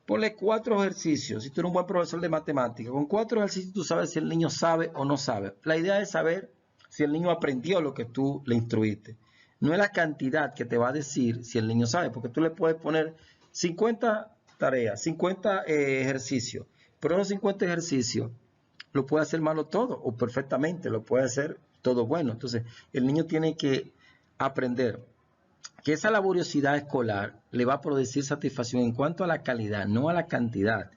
Speaker 1: Ponle 4 ejercicios. Si tú eres un buen profesor de matemática, con 4 ejercicios tú sabes si el niño sabe o no sabe. La idea es saber si el niño aprendió lo que tú le instruiste. No es la cantidad que te va a decir si el niño sabe, porque tú le puedes poner 50 tareas, 50 ejercicios, pero esos 50 ejercicios lo puede hacer malo todo o perfectamente, lo puede hacer todo bueno. Entonces, el niño tiene que aprender que esa laboriosidad escolar le va a producir satisfacción en cuanto a la calidad, no a la cantidad.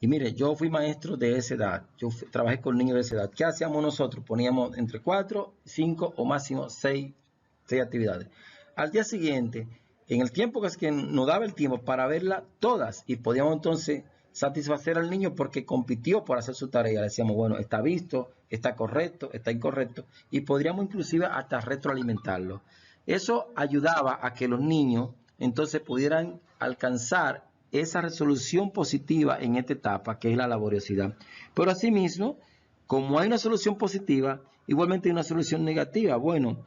Speaker 1: Y mire, yo fui maestro de esa edad, trabajé con niños de esa edad. ¿Qué hacíamos nosotros? Poníamos entre 4, 5 o máximo 6 actividades. Al día siguiente, en el tiempo que nos daba el tiempo para verlas todas, y podíamos entonces satisfacer al niño porque compitió por hacer su tarea. Le decíamos, bueno, está visto, está correcto, está incorrecto, y podríamos inclusive hasta retroalimentarlo. Eso ayudaba a que los niños entonces pudieran alcanzar esa resolución positiva en esta etapa, que es la laboriosidad. Pero asimismo, como hay una solución positiva, igualmente hay una solución negativa. Bueno,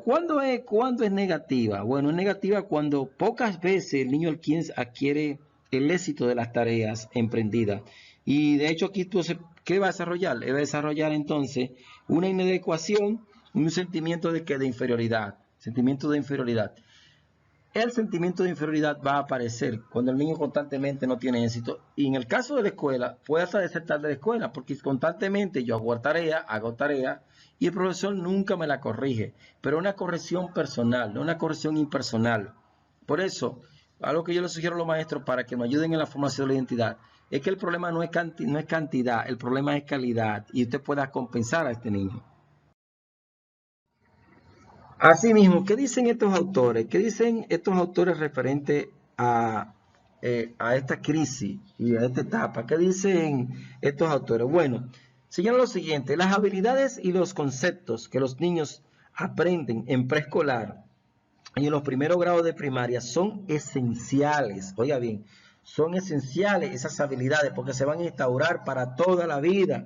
Speaker 1: ¿cuándo es negativa? Bueno, es negativa cuando pocas veces el niño adquiere el éxito de las tareas emprendidas. Y de hecho aquí ¿qué va a desarrollar? Va a desarrollar entonces una inadecuación, un sentimiento de inferioridad. Sentimiento de inferioridad. El sentimiento de inferioridad va a aparecer cuando el niño constantemente no tiene éxito. Y en el caso de la escuela, puede hasta desertar de la escuela, porque constantemente yo hago tarea, y el profesor nunca me la corrige. Pero una corrección personal, no una corrección impersonal. Por eso, algo que yo les sugiero a los maestros para que me ayuden en la formación de la identidad, es que el problema no es cantidad, el problema es calidad, y usted pueda compensar a este niño. Asimismo, ¿qué dicen estos autores? ¿Qué dicen estos autores referente a esta crisis y a esta etapa? ¿Qué dicen estos autores? Bueno, señalan lo siguiente: las habilidades y los conceptos que los niños aprenden en preescolar y en los primeros grados de primaria son esenciales. Oiga bien, son esenciales esas habilidades porque se van a instaurar para toda la vida,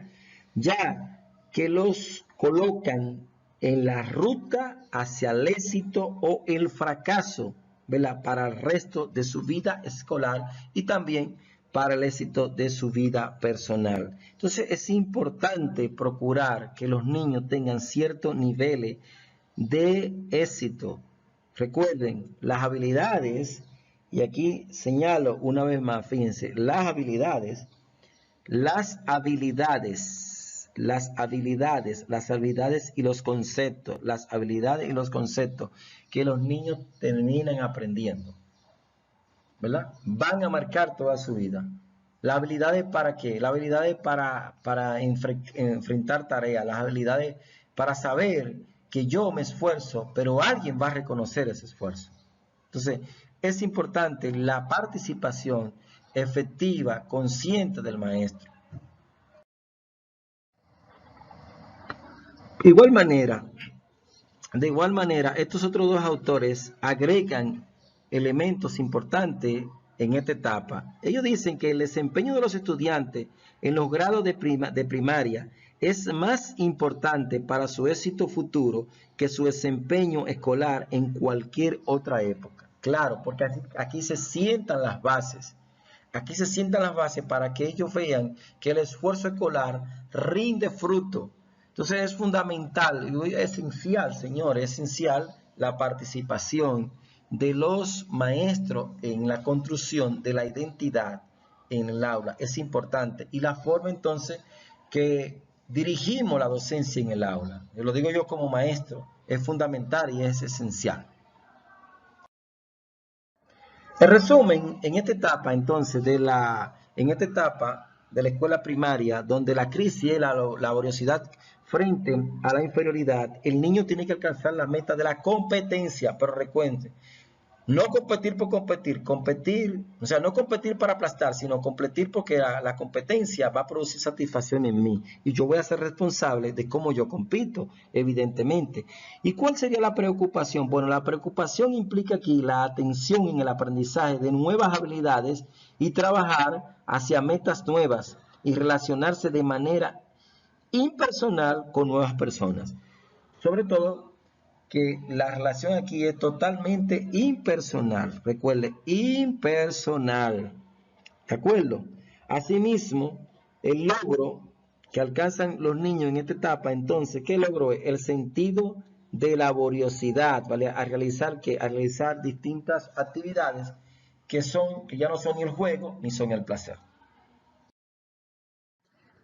Speaker 1: ya que los colocan en la ruta hacia el éxito o el fracaso, ¿verdad? Para el resto de su vida escolar y también para el éxito de su vida personal. Entonces es importante procurar que los niños tengan ciertos niveles de éxito. Recuerden, las habilidades, y aquí señalo una vez más, fíjense, las habilidades y los conceptos que los niños terminan aprendiendo, ¿verdad? Van a marcar toda su vida. Las habilidades para qué? Las habilidades para enfrentar tareas, las habilidades para saber que yo me esfuerzo, pero alguien va a reconocer ese esfuerzo. Entonces, es importante la participación efectiva, consciente del maestro. De igual manera, estos otros dos autores agregan elementos importantes en esta etapa. Ellos dicen que el desempeño de los estudiantes en los grados de primaria es más importante para su éxito futuro que su desempeño escolar en cualquier otra época. Claro, porque aquí se sientan las bases. Aquí se sientan las bases para que ellos vean que el esfuerzo escolar rinde fruto. Entonces es fundamental, y esencial, señores, esencial la participación de los maestros en la construcción de la identidad en el aula. Es importante. Y la forma entonces que dirigimos la docencia en el aula, lo digo yo como maestro, es fundamental y es esencial. En resumen, en esta etapa entonces en esta etapa de la escuela primaria, donde la crisis es la laboriosidad frente a la inferioridad, el niño tiene que alcanzar la meta de la competencia, pero recuerde, no competir por competir, o sea, no competir para aplastar, sino competir porque la competencia va a producir satisfacción en mí y yo voy a ser responsable de cómo yo compito, evidentemente. ¿Y cuál sería la preocupación? Bueno, la preocupación implica aquí la atención en el aprendizaje de nuevas habilidades y trabajar hacia metas nuevas y relacionarse de manera impersonal con nuevas personas. Sobre todo, que la relación aquí es totalmente impersonal. Recuerde, impersonal. ¿De acuerdo? Asimismo, el logro que alcanzan los niños en esta etapa, entonces, ¿qué logro es? El sentido de laboriosidad, ¿vale? A realizar distintas actividades que ya no son ni el juego ni son el placer.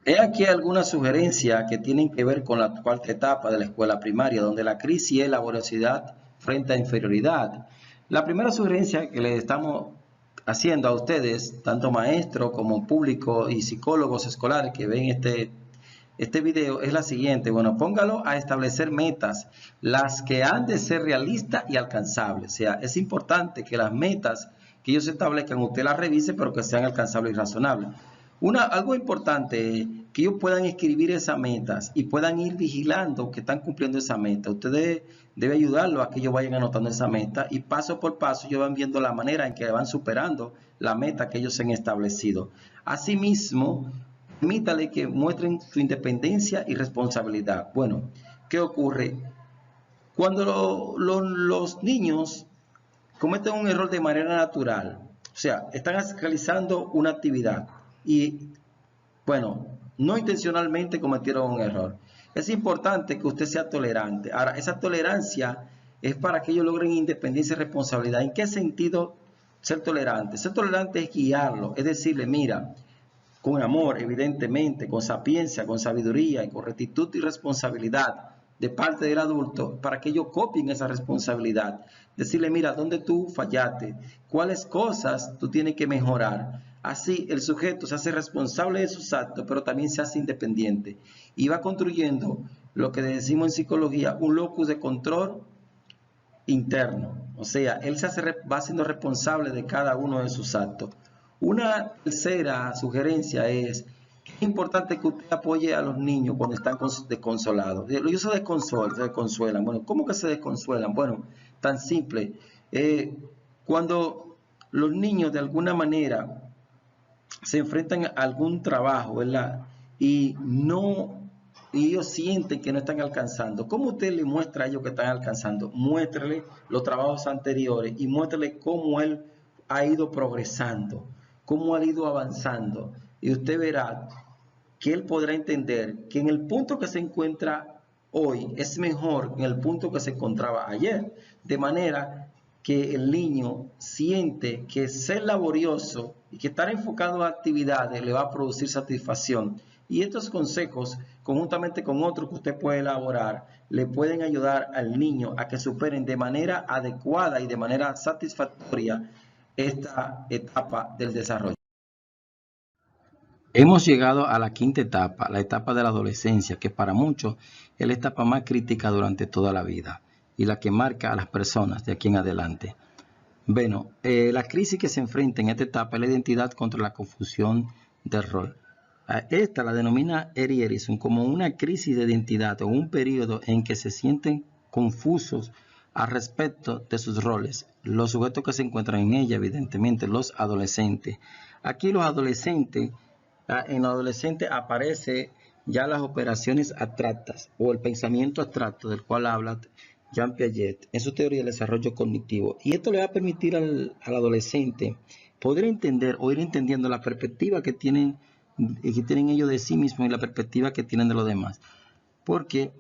Speaker 1: He aquí algunas sugerencias que tienen que ver con la cuarta etapa de la escuela primaria, donde la crisis es laboriosidad frente a inferioridad. La primera sugerencia que le estamos haciendo a ustedes, tanto maestros como público y psicólogos escolares que ven este video, es la siguiente. Bueno, póngalo a establecer metas, las que han de ser realistas y alcanzables. O sea, es importante que las metas que ellos establezcan, usted las revise, pero que sean alcanzables y razonables. Algo importante es que ellos puedan escribir esas metas y puedan ir vigilando que están cumpliendo esa meta. Ustedes deben ayudarlos a que ellos vayan anotando esa meta y paso por paso ellos van viendo la manera en que van superando la meta que ellos se han establecido. Asimismo, permítale que muestren su independencia y responsabilidad. Bueno, ¿qué ocurre? Cuando los niños cometen un error de manera natural, o sea, están realizando una actividad y, bueno, no intencionalmente cometieron un error. Es importante que usted sea tolerante. Ahora, esa tolerancia es para que ellos logren independencia y responsabilidad. ¿En qué sentido ser tolerante? Ser tolerante es guiarlo, es decirle, mira, con amor, evidentemente, con sapiencia, con sabiduría y con rectitud y responsabilidad de parte del adulto para que ellos copien esa responsabilidad. Decirle, mira, ¿dónde tú fallaste? ¿Cuáles cosas tú tienes que mejorar? Así el sujeto se hace responsable de sus actos, pero también se hace independiente y va construyendo lo que decimos en psicología, un locus de control interno. O sea, él va siendo responsable de cada uno de sus actos. Una tercera sugerencia es que es importante que usted apoye a los niños cuando están desconsolados. Ellos se desconsuelan. Bueno, ¿cómo que se desconsuelan? Bueno, tan simple. Cuando los niños de alguna manera se enfrentan a algún trabajo, ¿verdad? Y ellos sienten que no están alcanzando. ¿Cómo usted le muestra a ellos que están alcanzando? Muéstrele los trabajos anteriores y muéstrele cómo él ha ido progresando, cómo ha ido avanzando. Y usted verá que él podrá entender que en el punto que se encuentra hoy es mejor que en el punto que se encontraba ayer. De manera que el niño siente que ser laborioso y que estar enfocado en actividades le va a producir satisfacción. Y estos consejos, conjuntamente con otros que usted puede elaborar, le pueden ayudar al niño a que superen de manera adecuada y de manera satisfactoria esta etapa del desarrollo. Hemos llegado a la quinta etapa, la etapa de la adolescencia, que para muchos es la etapa más crítica durante toda la vida y la que marca a las personas de aquí en adelante. Bueno, la crisis que se enfrenta en esta etapa es la identidad contra la confusión del rol. Esta la denomina Erik Erikson como una crisis de identidad o un periodo en que se sienten confusos al respecto de sus roles. Los sujetos que se encuentran en ella, evidentemente, los adolescentes. Aquí los adolescentes, en los adolescentes aparece ya las operaciones abstractas o el pensamiento abstracto del cual habla Jean Piaget en su teoría del desarrollo cognitivo. Y esto le va a permitir al adolescente poder entender o ir entendiendo la perspectiva que tienen ellos de sí mismos y la perspectiva que tienen de los demás. Porque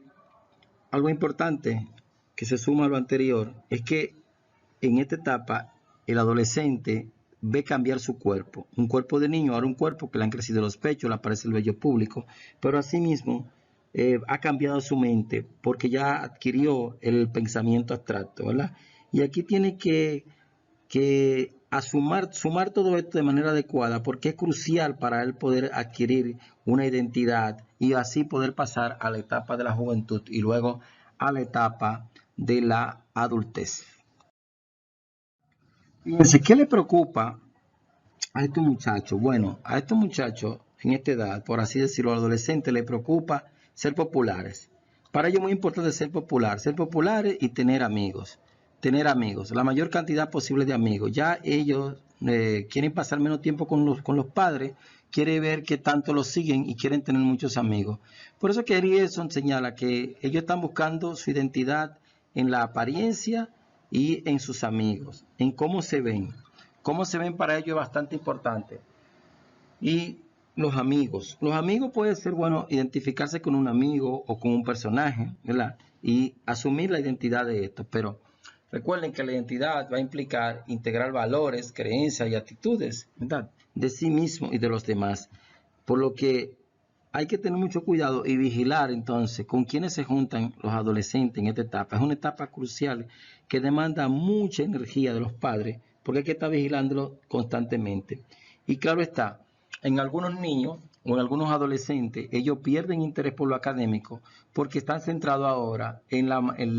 Speaker 1: algo importante que se suma a lo anterior es que en esta etapa el adolescente ve cambiar su cuerpo. Un cuerpo de niño, ahora un cuerpo que le han crecido los pechos, le aparece el vello público, pero asimismo ha cambiado su mente porque ya adquirió el pensamiento abstracto, ¿verdad? Y aquí tiene que sumar todo esto de manera adecuada porque es crucial para él poder adquirir una identidad y así poder pasar a la etapa de la juventud y luego a la etapa de la adultez. Fíjense, ¿qué le preocupa a estos muchachos? Bueno, a estos muchachos en esta edad, por así decirlo, adolescentes, les preocupa ser populares. Para ellos es muy importante ser populares y tener amigos. La mayor cantidad posible de amigos. Ya ellos quieren pasar menos tiempo con los padres, quieren ver que tanto los siguen y quieren tener muchos amigos. Por eso que Erikson señala que ellos están buscando su identidad en la apariencia y en sus amigos, en cómo se ven. Cómo se ven para ellos es bastante importante. Y los amigos puede ser bueno identificarse con un amigo o con un personaje, ¿verdad? Y asumir la identidad de estos, pero recuerden que la identidad va a implicar integrar valores, creencias y actitudes, ¿verdad? De sí mismo y de los demás. Por lo que hay que tener mucho cuidado y vigilar entonces con quienes se juntan los adolescentes en esta etapa. Es una etapa crucial que demanda mucha energía de los padres porque hay que estar vigilándolo constantemente. Y claro está, en algunos niños o en algunos adolescentes, ellos pierden interés por lo académico porque están centrados ahora en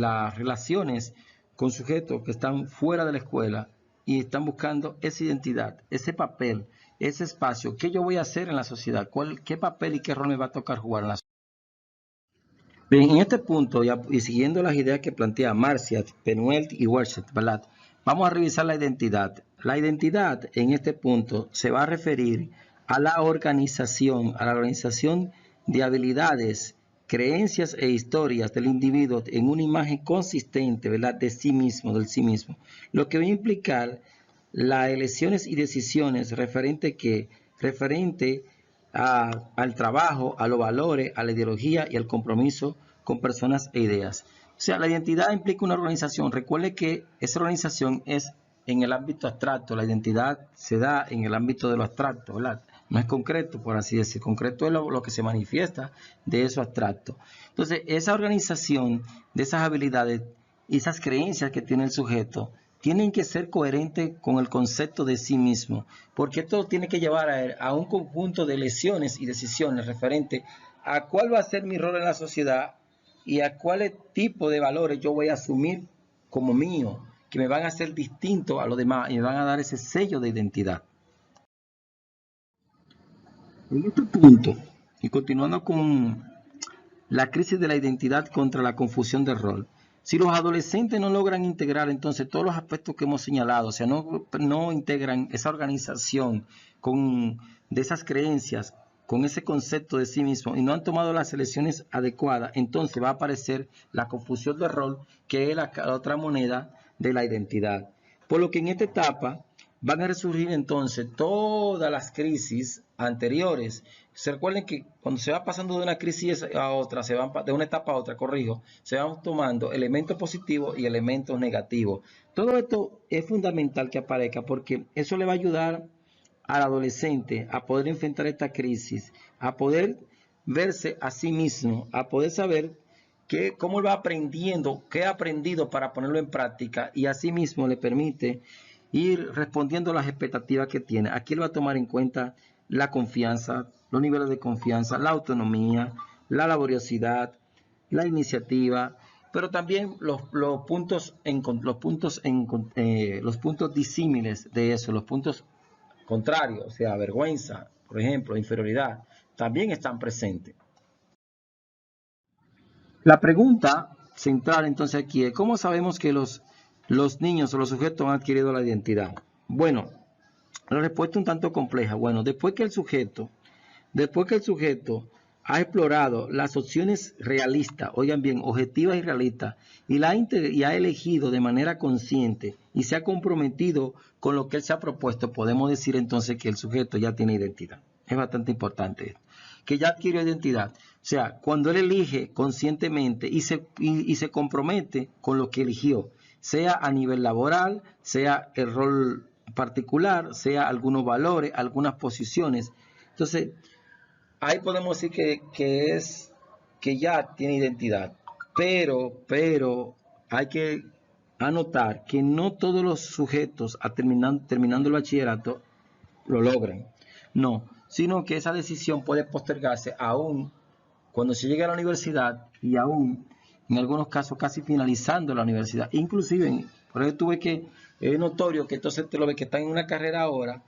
Speaker 1: las relaciones con sujetos que están fuera de la escuela y están buscando esa identidad, ese papel, ese espacio. ¿Qué yo voy a hacer en la sociedad? ¿Qué papel y qué rol me va a tocar jugar en la sociedad? Bien, en este punto, y siguiendo las ideas que plantea Marcial, Penuelt y Werset, ¿verdad? Vamos a revisar la identidad. La identidad en este punto se va a referir a la organización de habilidades, creencias e historias del individuo en una imagen consistente, ¿verdad? De sí mismo, del sí mismo. Lo que va a implicar las elecciones y decisiones referente al trabajo, a los valores, a la ideología y al compromiso con personas e ideas. O sea, la identidad implica una organización. Recuerde que esa organización es en el ámbito abstracto. La identidad se da en el ámbito de lo abstracto, ¿verdad? No es concreto, por así decir. Concreto es lo que se manifiesta de eso abstracto. Entonces, esa organización de esas habilidades y esas creencias que tiene el sujeto tienen que ser coherentes con el concepto de sí mismo, porque esto tiene que llevar a un conjunto de elecciones y decisiones referente a cuál va a ser mi rol en la sociedad y a cuál tipo de valores yo voy a asumir como mío, que me van a hacer distinto a los demás y me van a dar ese sello de identidad. En este punto, y continuando con la crisis de la identidad contra la confusión de rol, si los adolescentes no logran integrar entonces todos los aspectos que hemos señalado, o sea, no integran esa organización de esas creencias, con ese concepto de sí mismo y no han tomado las elecciones adecuadas, entonces va a aparecer la confusión de rol, que es la otra moneda de la identidad. Por lo que en esta etapa van a resurgir entonces todas las crisis anteriores. Se recuerden que cuando se va pasando de una crisis a otra, de una etapa a otra, se van tomando elementos positivos y elementos negativos. Todo esto es fundamental que aparezca porque eso le va a ayudar al adolescente a poder enfrentar esta crisis, a poder verse a sí mismo, a poder saber cómo él va aprendiendo, qué ha aprendido para ponerlo en práctica y así mismo le permite ir respondiendo a las expectativas que tiene. Aquí él va a tomar en cuenta la confianza, los niveles de confianza, la autonomía, la laboriosidad, la iniciativa, pero también los puntos disímiles de eso, los puntos contrarios, o sea, vergüenza, por ejemplo, inferioridad, también están presentes. La pregunta central entonces aquí es, ¿cómo sabemos que los niños o los sujetos han adquirido la identidad? Bueno, la respuesta es un tanto compleja. Bueno, después que el sujeto ha explorado las opciones realistas, oigan bien, objetivas y realistas, y ha elegido de manera consciente y se ha comprometido con lo que él se ha propuesto, podemos decir entonces que el sujeto ya tiene identidad. Es bastante importante esto, que ya adquirió identidad. O sea, cuando él elige conscientemente y se compromete con lo que eligió, sea a nivel laboral, sea el rol particular, sea algunos valores, algunas posiciones. Entonces, ahí podemos decir que ya tiene identidad, pero hay que anotar que no todos los sujetos terminando el bachillerato lo logran. No, sino que esa decisión puede postergarse aún cuando se llegue a la universidad y aún en algunos casos casi finalizando la universidad. Inclusive, por eso tuve que, es notorio que entonces te lo ves que están en una carrera ahora,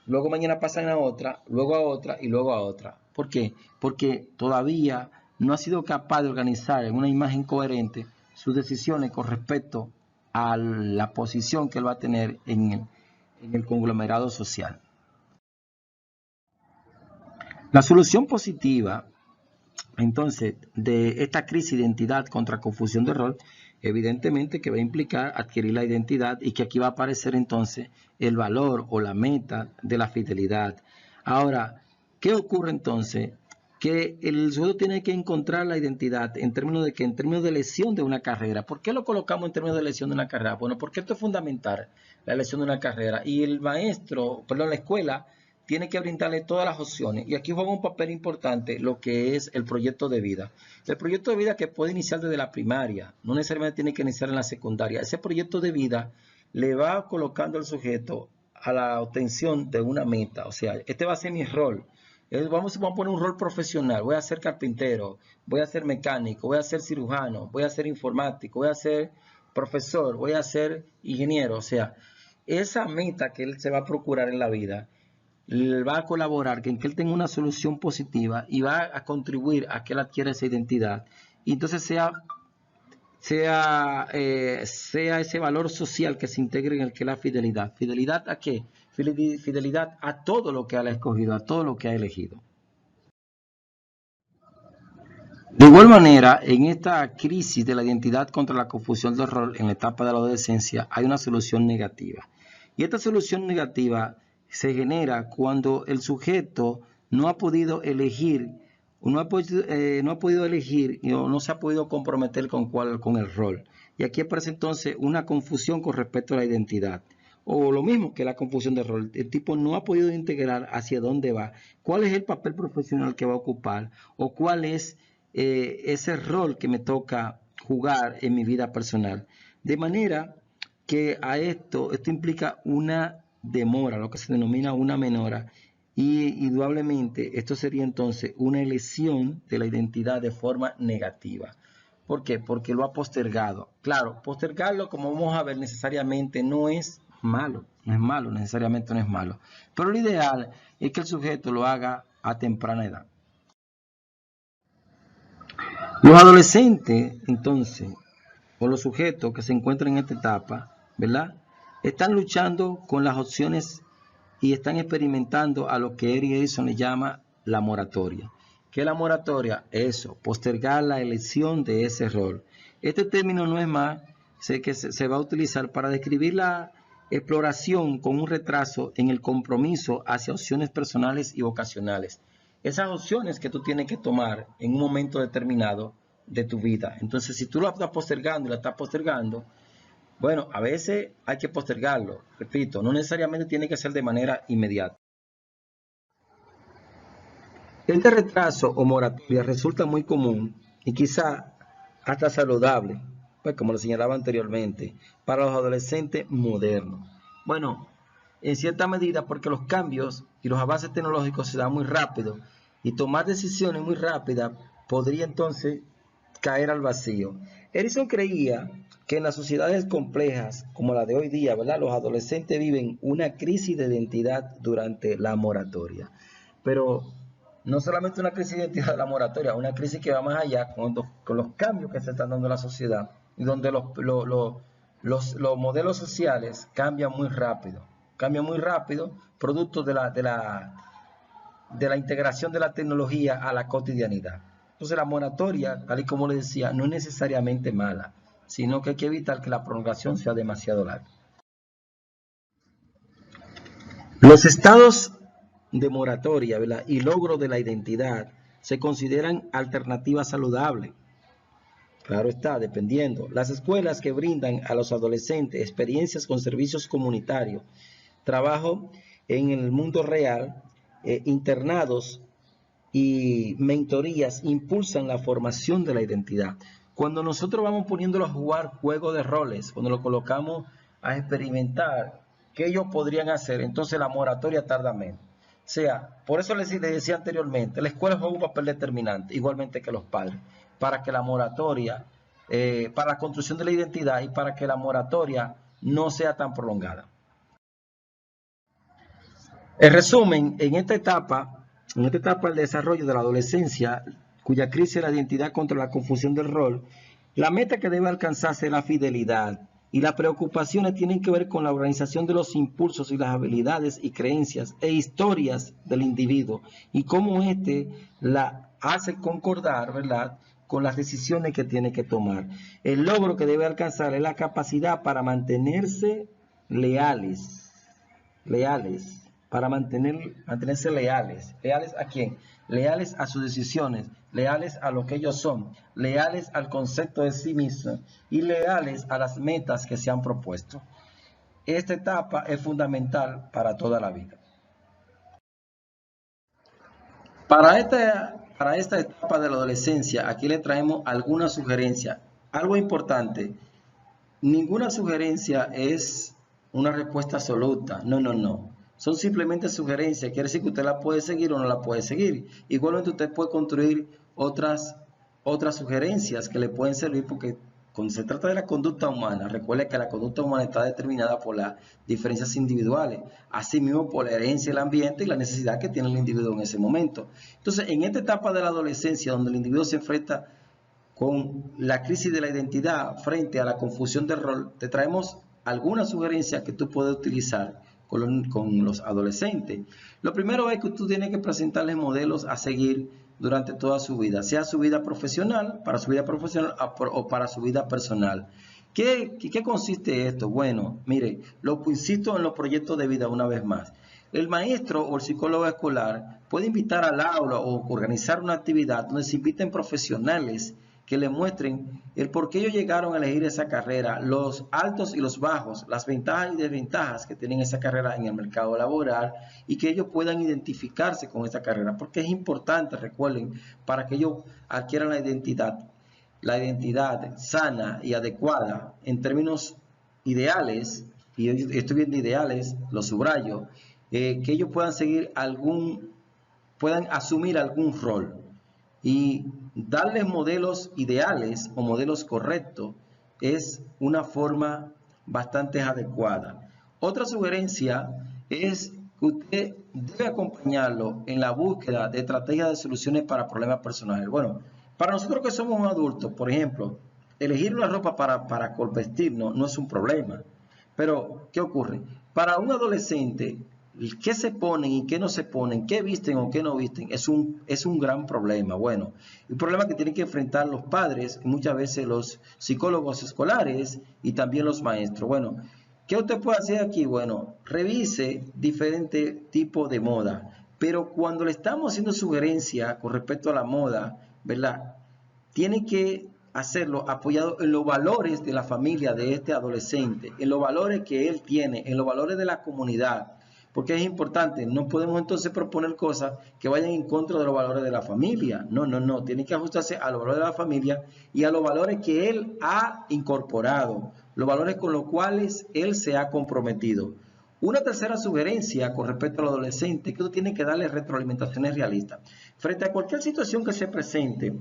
Speaker 1: luego mañana pasan a otra, luego a otra y luego a otra. ¿Por qué? Porque todavía no ha sido capaz de organizar en una imagen coherente sus decisiones con respecto a la posición que él va a tener en el conglomerado social. La solución positiva, entonces, de esta crisis de identidad contra confusión de rol, evidentemente que va a implicar adquirir la identidad y que aquí va a aparecer entonces el valor o la meta de la fidelidad. Ahora, ¿qué ocurre entonces? Que el sujeto tiene que encontrar la identidad en términos de elección de una carrera. ¿Por qué lo colocamos en términos de elección de una carrera? Bueno, porque esto es fundamental, la elección de una carrera. Y el maestro, perdón, la escuela tiene que brindarle todas las opciones. Y aquí juega un papel importante lo que es el proyecto de vida. El proyecto de vida que puede iniciar desde la primaria, no necesariamente tiene que iniciar en la secundaria. Ese proyecto de vida le va colocando al sujeto a la obtención de una meta. O sea, este va a ser mi rol. Vamos a poner un rol profesional. Voy a ser carpintero, voy a ser mecánico, voy a ser cirujano, voy a ser informático, voy a ser profesor, voy a ser ingeniero. O sea, esa meta que él se va a procurar en la vida va a colaborar en que él tenga una solución positiva y va a contribuir a que él adquiera esa identidad. Y entonces sea ese valor social que se integre en el que es la fidelidad. ¿Fidelidad a qué? Fidelidad a todo lo que él ha escogido, a todo lo que ha elegido. De igual manera, en esta crisis de la identidad contra la confusión del rol en la etapa de la adolescencia, hay una solución negativa. Y esta solución negativa se genera cuando el sujeto no ha podido elegir, o no ha podido elegir o no se ha podido comprometer con el rol. Y aquí aparece entonces una confusión con respecto a la identidad. O lo mismo que la confusión de rol. El tipo no ha podido integrar hacia dónde va, cuál es el papel profesional que va a ocupar o cuál es ese rol que me toca jugar en mi vida personal. De manera que a esto implica una demora, lo que se denomina una menora, y indudablemente esto sería entonces una elección de la identidad de forma negativa. ¿Por qué? Porque lo ha postergado. Claro, postergarlo, como vamos a ver, necesariamente no es malo. No es malo, necesariamente no es malo. Pero lo ideal es que el sujeto lo haga a temprana edad. Los adolescentes, entonces, o los sujetos que se encuentran en esta etapa, ¿verdad? Están luchando con las opciones y están experimentando a lo que Erik Erikson le llama la moratoria. ¿Qué es la moratoria? Eso, postergar la elección de ese rol. Este término no es más que se va a utilizar para describir la exploración con un retraso en el compromiso hacia opciones personales y vocacionales. Esas opciones que tú tienes que tomar en un momento determinado de tu vida. Entonces, si tú lo estás postergando y la estás postergando, bueno, a veces hay que postergarlo, repito, no necesariamente tiene que ser de manera inmediata. Este retraso o moratoria resulta muy común y quizá hasta saludable, pues como lo señalaba anteriormente, para los adolescentes modernos. Bueno, en cierta medida porque los cambios y los avances tecnológicos se dan muy rápido y tomar decisiones muy rápidas podría entonces caer al vacío. Erikson creía que en las sociedades complejas como la de hoy día, ¿verdad? Los adolescentes viven una crisis de identidad durante la moratoria. Pero no solamente una crisis de identidad de la moratoria, una crisis que va más allá con los cambios que se están dando en la sociedad y donde los modelos sociales cambian muy rápido, producto de la integración de la tecnología a la cotidianidad. Entonces la moratoria, tal y como le decía, no es necesariamente mala, sino que hay que evitar que la prolongación sea demasiado larga. Los estados de moratoria, ¿verdad?, y logro de la identidad se consideran alternativas saludables. Claro está, dependiendo. Las escuelas que brindan a los adolescentes experiencias con servicios comunitarios, trabajo en el mundo real, internados y mentorías impulsan la formación de la identidad. Cuando nosotros vamos poniéndolo a jugar juego de roles, cuando lo colocamos a experimentar qué ellos podrían hacer, entonces la moratoria tarda menos. O sea, por eso les decía anteriormente, la escuela juega un papel determinante, igualmente que los padres, para que la moratoria, para la construcción de la identidad y para que la moratoria no sea tan prolongada. En resumen, en esta etapa del desarrollo de la adolescencia, cuya crisis es la identidad contra la confusión del rol, la meta que debe alcanzarse es la fidelidad y las preocupaciones tienen que ver con la organización de los impulsos y las habilidades y creencias e historias del individuo y cómo éste la hace concordar, ¿verdad?, con las decisiones que tiene que tomar. El logro que debe alcanzar es la capacidad para mantenerse leales, para mantenerse leales. ¿Leales a quién? Leales a sus decisiones, leales a lo que ellos son, leales al concepto de sí mismos y leales a las metas que se han propuesto. Esta etapa es fundamental para toda la vida. Para esta etapa de la adolescencia, aquí le traemos algunas sugerencias. Algo importante, ninguna sugerencia es una respuesta absoluta. No. Son simplemente sugerencias. Quiere decir que usted la puede seguir o no la puede seguir. Igualmente usted puede construir otras sugerencias que le pueden servir porque cuando se trata de la conducta humana, recuerde que la conducta humana está determinada por las diferencias individuales, asimismo por la herencia del ambiente y la necesidad que tiene el individuo en ese momento. Entonces, en esta etapa de la adolescencia, donde el individuo se enfrenta con la crisis de la identidad frente a la confusión del rol, te traemos algunas sugerencias que tú puedes utilizar con los adolescentes. Lo primero es que tú tienes que presentarles modelos a seguir durante toda su vida, sea su vida profesional, para su vida profesional o para su vida personal. ¿Qué consiste esto? Bueno, mire, insisto en los proyectos de vida una vez más. El maestro o el psicólogo escolar puede invitar al aula o organizar una actividad donde se inviten profesionales que le muestren el por qué ellos llegaron a elegir esa carrera, los altos y los bajos, las ventajas y desventajas que tienen esa carrera en el mercado laboral y que ellos puedan identificarse con esa carrera, porque es importante, recuerden, para que ellos adquieran la identidad sana y adecuada en términos ideales, y estoy viendo ideales, lo subrayo, que ellos puedan asumir algún rol. y darles modelos ideales o modelos correctos es una forma bastante adecuada. Otra sugerencia es que usted debe acompañarlo en la búsqueda de estrategias de soluciones para problemas personales. Bueno, para nosotros que somos adultos, por ejemplo, elegir una ropa para vestirnos no es un problema. Pero, ¿qué ocurre? Para un adolescente, qué se ponen y qué no se ponen, qué visten o qué no visten, es un gran problema. Bueno, un problema que tienen que enfrentar los padres, muchas veces los psicólogos escolares y también los maestros. Bueno, ¿qué usted puede hacer aquí? Bueno, revise diferentes tipos de moda, pero cuando le estamos haciendo sugerencia con respecto a la moda, ¿verdad? Tiene que hacerlo apoyado en los valores de la familia de este adolescente, en los valores que él tiene, en los valores de la comunidad, porque es importante. No podemos entonces proponer cosas que vayan en contra de los valores de la familia. No, tiene que ajustarse a los valores de la familia y a los valores que él ha incorporado, los valores con los cuales él se ha comprometido. Una tercera sugerencia con respecto al adolescente es que tú tienes que darle retroalimentaciones realistas. Frente a cualquier situación que se presente,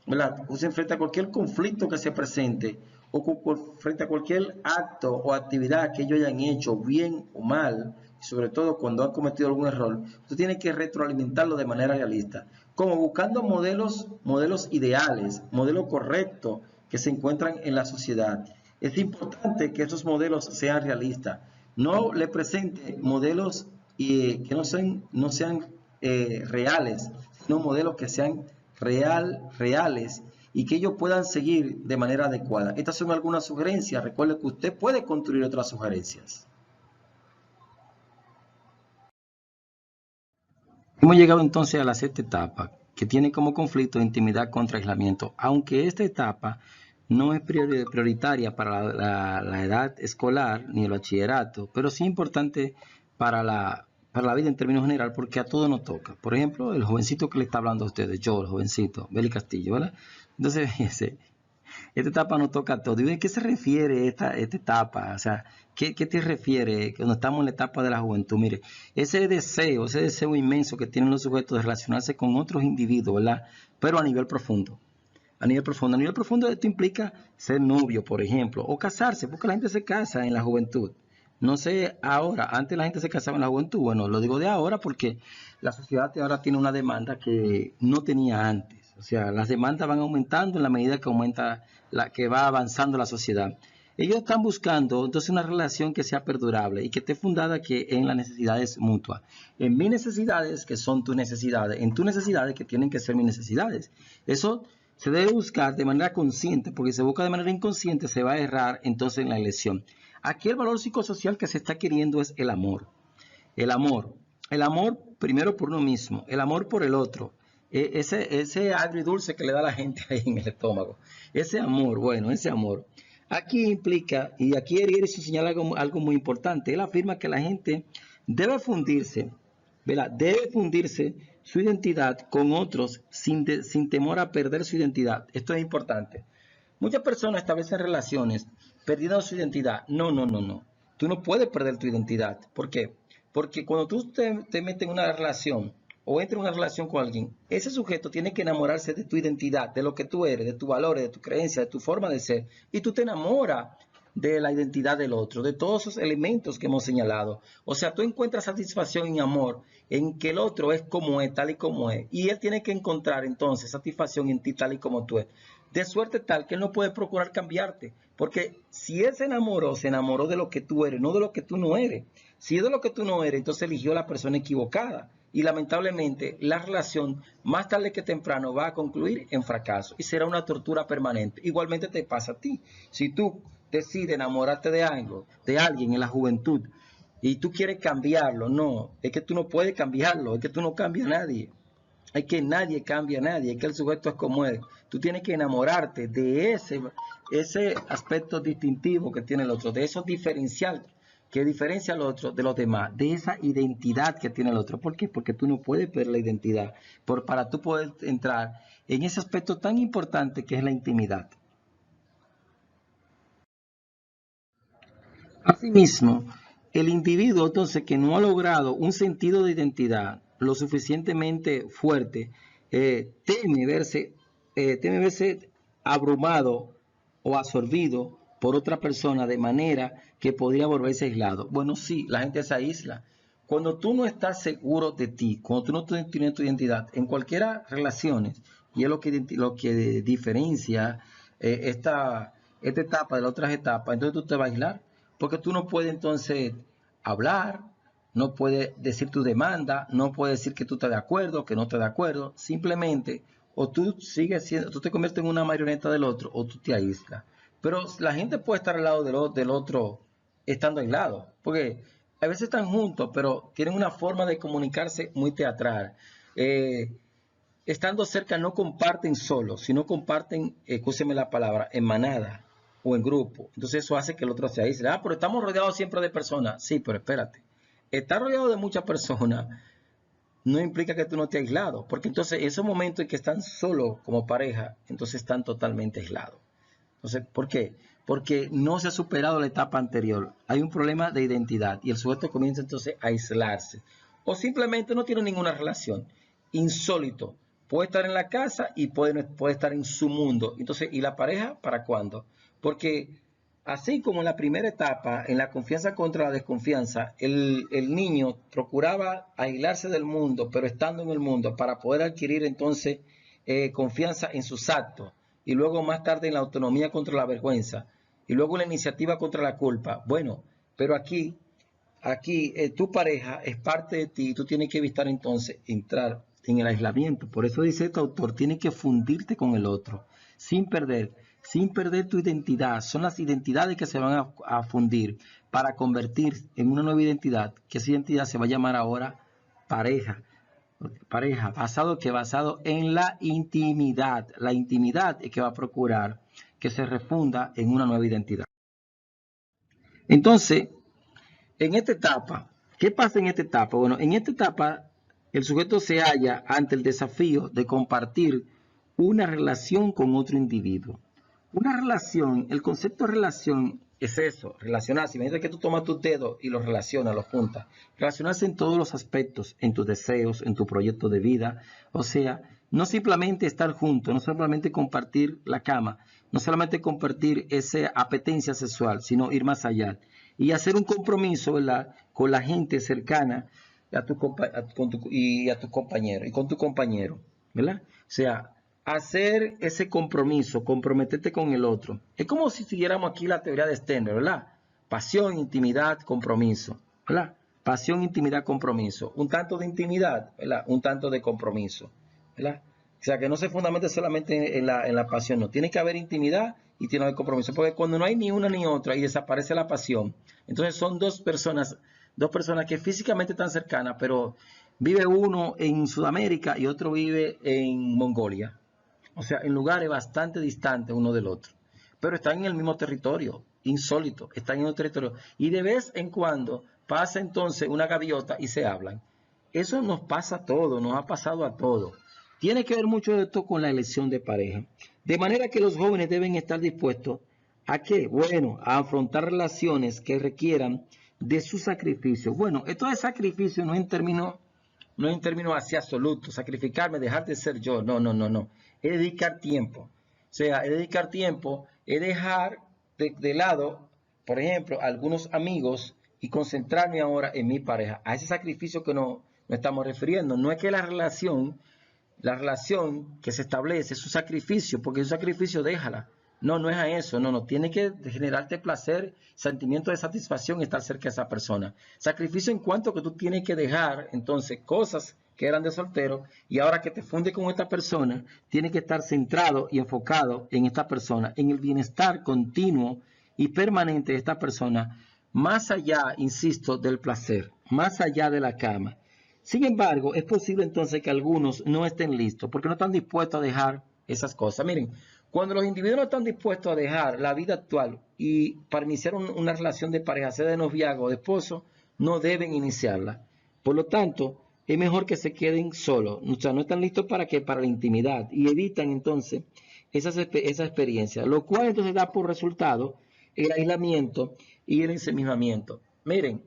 Speaker 1: ¿verdad? O se enfrenta a cualquier conflicto que se presente o frente a cualquier acto o actividad que ellos hayan hecho, bien o mal, sobre todo cuando han cometido algún error, tú tienes que retroalimentarlo de manera realista, como buscando modelos ideales, modelos correctos que se encuentran en la sociedad. Es importante que esos modelos sean realistas. No le presente modelos que no sean reales, sino modelos que sean reales y que ellos puedan seguir de manera adecuada. Estas son algunas sugerencias. Recuerde que usted puede construir otras sugerencias. Hemos llegado entonces a la sexta etapa, que tiene como conflicto intimidad contra aislamiento. Aunque esta etapa no es prioritaria para la edad escolar ni el bachillerato, pero sí importante para la vida en términos general, porque a todo nos toca. Por ejemplo, el jovencito que le está hablando a ustedes, yo, el jovencito, Beli Castillo, ¿verdad? Entonces, fíjense, esta etapa nos toca a todos. ¿Y de qué se refiere esta etapa? O sea, ¿qué te refiere cuando estamos en la etapa de la juventud? Mire, ese deseo inmenso que tienen los sujetos de relacionarse con otros individuos, ¿verdad? Pero a nivel profundo. A nivel profundo. A nivel profundo esto implica ser novio, por ejemplo, o casarse, porque la gente se casa en la juventud. No sé ahora, antes la gente se casaba en la juventud. Bueno, lo digo de ahora porque la sociedad de ahora tiene una demanda que no tenía antes. O sea, las demandas van aumentando en la medida que que va avanzando la sociedad. Ellos están buscando entonces una relación que sea perdurable y que esté fundada en las necesidades mutuas. En mis necesidades, que son tus necesidades, en tus necesidades, que tienen que ser mis necesidades. Eso se debe buscar de manera consciente, porque si se busca de manera inconsciente se va a errar entonces en la elección. Aquí el valor psicosocial que se está queriendo es el amor. El amor primero por uno mismo, el amor por el otro. Ese agridulce que le da a la gente ahí en el estómago. Ese amor, bueno, ese amor. Aquí implica, y aquí Erickson señala algo muy importante, él afirma que la gente debe fundirse, ¿verdad? Debe fundirse su identidad con otros sin temor a perder su identidad. Esto es importante. Muchas personas establecen relaciones perdiendo su identidad. No. Tú no puedes perder tu identidad. ¿Por qué? Porque cuando tú te metes en una relación o entras en una relación con alguien, ese sujeto tiene que enamorarse de tu identidad, de lo que tú eres, de tus valores, de tu creencia, de tu forma de ser. Y tú te enamoras de la identidad del otro, de todos esos elementos que hemos señalado. O sea, tú encuentras satisfacción y amor en que el otro es como es, tal y como es. Y él tiene que encontrar entonces satisfacción en ti tal y como tú es. De suerte tal que él no puede procurar cambiarte. Porque si él se enamoró de lo que tú eres, no de lo que tú no eres. Si es de lo que tú no eres, entonces eligió a la persona equivocada. Y lamentablemente la relación más tarde que temprano va a concluir en fracaso y será una tortura permanente. Igualmente te pasa a ti. Si tú decides enamorarte de algo, de alguien en la juventud y tú quieres cambiarlo, no, es que tú no puedes cambiarlo, es que tú no cambias a nadie. Es que nadie cambia a nadie, es que el sujeto es como es. Tú tienes que enamorarte de ese aspecto distintivo que tiene el otro, de esos diferencial que diferencia al otro de los demás, de esa identidad que tiene el otro. ¿Por qué? Porque tú no puedes perder la identidad para tú poder entrar en ese aspecto tan importante que es la intimidad. Asimismo, el individuo entonces que no ha logrado un sentido de identidad lo suficientemente fuerte teme verse abrumado o absorbido por otra persona de manera que podría volverse aislado. Bueno, sí, la gente se aísla. Cuando tú no estás seguro de ti, cuando tú no tienes tu identidad, en cualquiera relaciones, y es lo que diferencia esta etapa de las otras etapas, entonces tú te vas a aislar, porque tú no puedes entonces hablar, no puedes decir tu demanda, no puedes decir que tú estás de acuerdo, que no estás de acuerdo, simplemente o tú sigues siendo, tú te conviertes en una marioneta del otro o tú te aíslas. Pero la gente puede estar al lado del otro estando aislado, porque a veces están juntos, pero tienen una forma de comunicarse muy teatral. Estando cerca no comparten solos, sino comparten, escúcheme la palabra, en manada o en grupo. Entonces eso hace que el otro se aísle. Ah, pero estamos rodeados siempre de personas. Sí, pero espérate. Estar rodeado de muchas personas no implica que tú no estés aislado, porque entonces esos momentos en que están solos como pareja, entonces están totalmente aislados. Entonces, ¿por qué? Porque no se ha superado la etapa anterior. Hay un problema de identidad y el sujeto comienza entonces a aislarse. O simplemente no tiene ninguna relación. Insólito. Puede estar en la casa y puede estar en su mundo. Entonces, ¿y la pareja para cuándo? Porque así como en la primera etapa, en la confianza contra la desconfianza, el niño procuraba aislarse del mundo, pero estando en el mundo, para poder adquirir entonces confianza en sus actos, y luego más tarde en la autonomía contra la vergüenza, y luego la iniciativa contra la culpa. Bueno, pero aquí tu pareja es parte de ti y tú tienes que evitar entonces entrar en el aislamiento. Por eso dice este autor, tienes que fundirte con el otro, sin perder tu identidad. Son las identidades que se van a fundir para convertir en una nueva identidad, que esa identidad se va a llamar ahora pareja. Pareja, basado en la intimidad. La intimidad es que va a procurar que se refunda en una nueva identidad. Entonces, en esta etapa, ¿qué pasa en esta etapa? Bueno, en esta etapa el sujeto se halla ante el desafío de compartir una relación con otro individuo. Una relación, el concepto de relación es eso, relacionarse. Imagínate que tú tomas tus dedos y los relacionas, los juntas. Relacionarse en todos los aspectos, en tus deseos, en tu proyecto de vida. O sea, no simplemente estar juntos, no solamente compartir la cama, no solamente compartir esa apetencia sexual, sino ir más allá y hacer un compromiso, ¿verdad?, con la gente cercana y a tu compañero y con tu compañero, ¿verdad? O sea, hacer ese compromiso, comprometerte con el otro. Es como si siguiéramos aquí la teoría de Steiner, ¿verdad? Pasión, intimidad, compromiso, ¿verdad? Pasión, intimidad, compromiso. Un tanto de intimidad, ¿verdad? Un tanto de compromiso, ¿verdad? O sea, que no se fundamente solamente en la pasión, no. Tiene que haber intimidad y tiene que haber compromiso. Porque cuando no hay ni una ni otra y desaparece la pasión, entonces son dos personas que físicamente están cercanas, pero vive uno en Sudamérica y otro vive en Mongolia. O sea, en lugares bastante distantes uno del otro. Pero están en el mismo territorio, insólito, están en un territorio. Y de vez en cuando pasa entonces una gaviota y se hablan. Eso nos pasa a todos, nos ha pasado a todos. Tiene que ver mucho de esto con la elección de pareja. De manera que los jóvenes deben estar dispuestos ¿a qué? Bueno, a afrontar relaciones que requieran de su sacrificio. Bueno, esto de sacrificio no es en términos así absolutos, sacrificarme, dejar de ser yo. No, no, no, no. Es dedicar tiempo. O sea, es dedicar tiempo, es dejar de lado, por ejemplo, algunos amigos y concentrarme ahora en mi pareja. A ese sacrificio que nos estamos refiriendo. No es que la relación que se establece es un sacrificio, porque es un sacrificio, déjala. No, no es a eso, no, tiene que generarte placer, sentimiento de satisfacción estar cerca de esa persona. Sacrificio en cuanto que tú tienes que dejar, entonces, cosas que eran de soltero y ahora que te funde con esta persona, tienes que estar centrado y enfocado en esta persona, en el bienestar continuo y permanente de esta persona, más allá, insisto, del placer, más allá de la cama. Sin embargo, es posible entonces que algunos no estén listos porque no están dispuestos a dejar esas cosas. Miren, cuando los individuos no están dispuestos a dejar la vida actual y para iniciar una relación de pareja, sea de noviazgo o de esposo, no deben iniciarla. Por lo tanto, es mejor que se queden solos. O sea, no están listos para la intimidad y evitan entonces esa experiencia, lo cual entonces da por resultado el aislamiento y el ensimismamiento. Miren,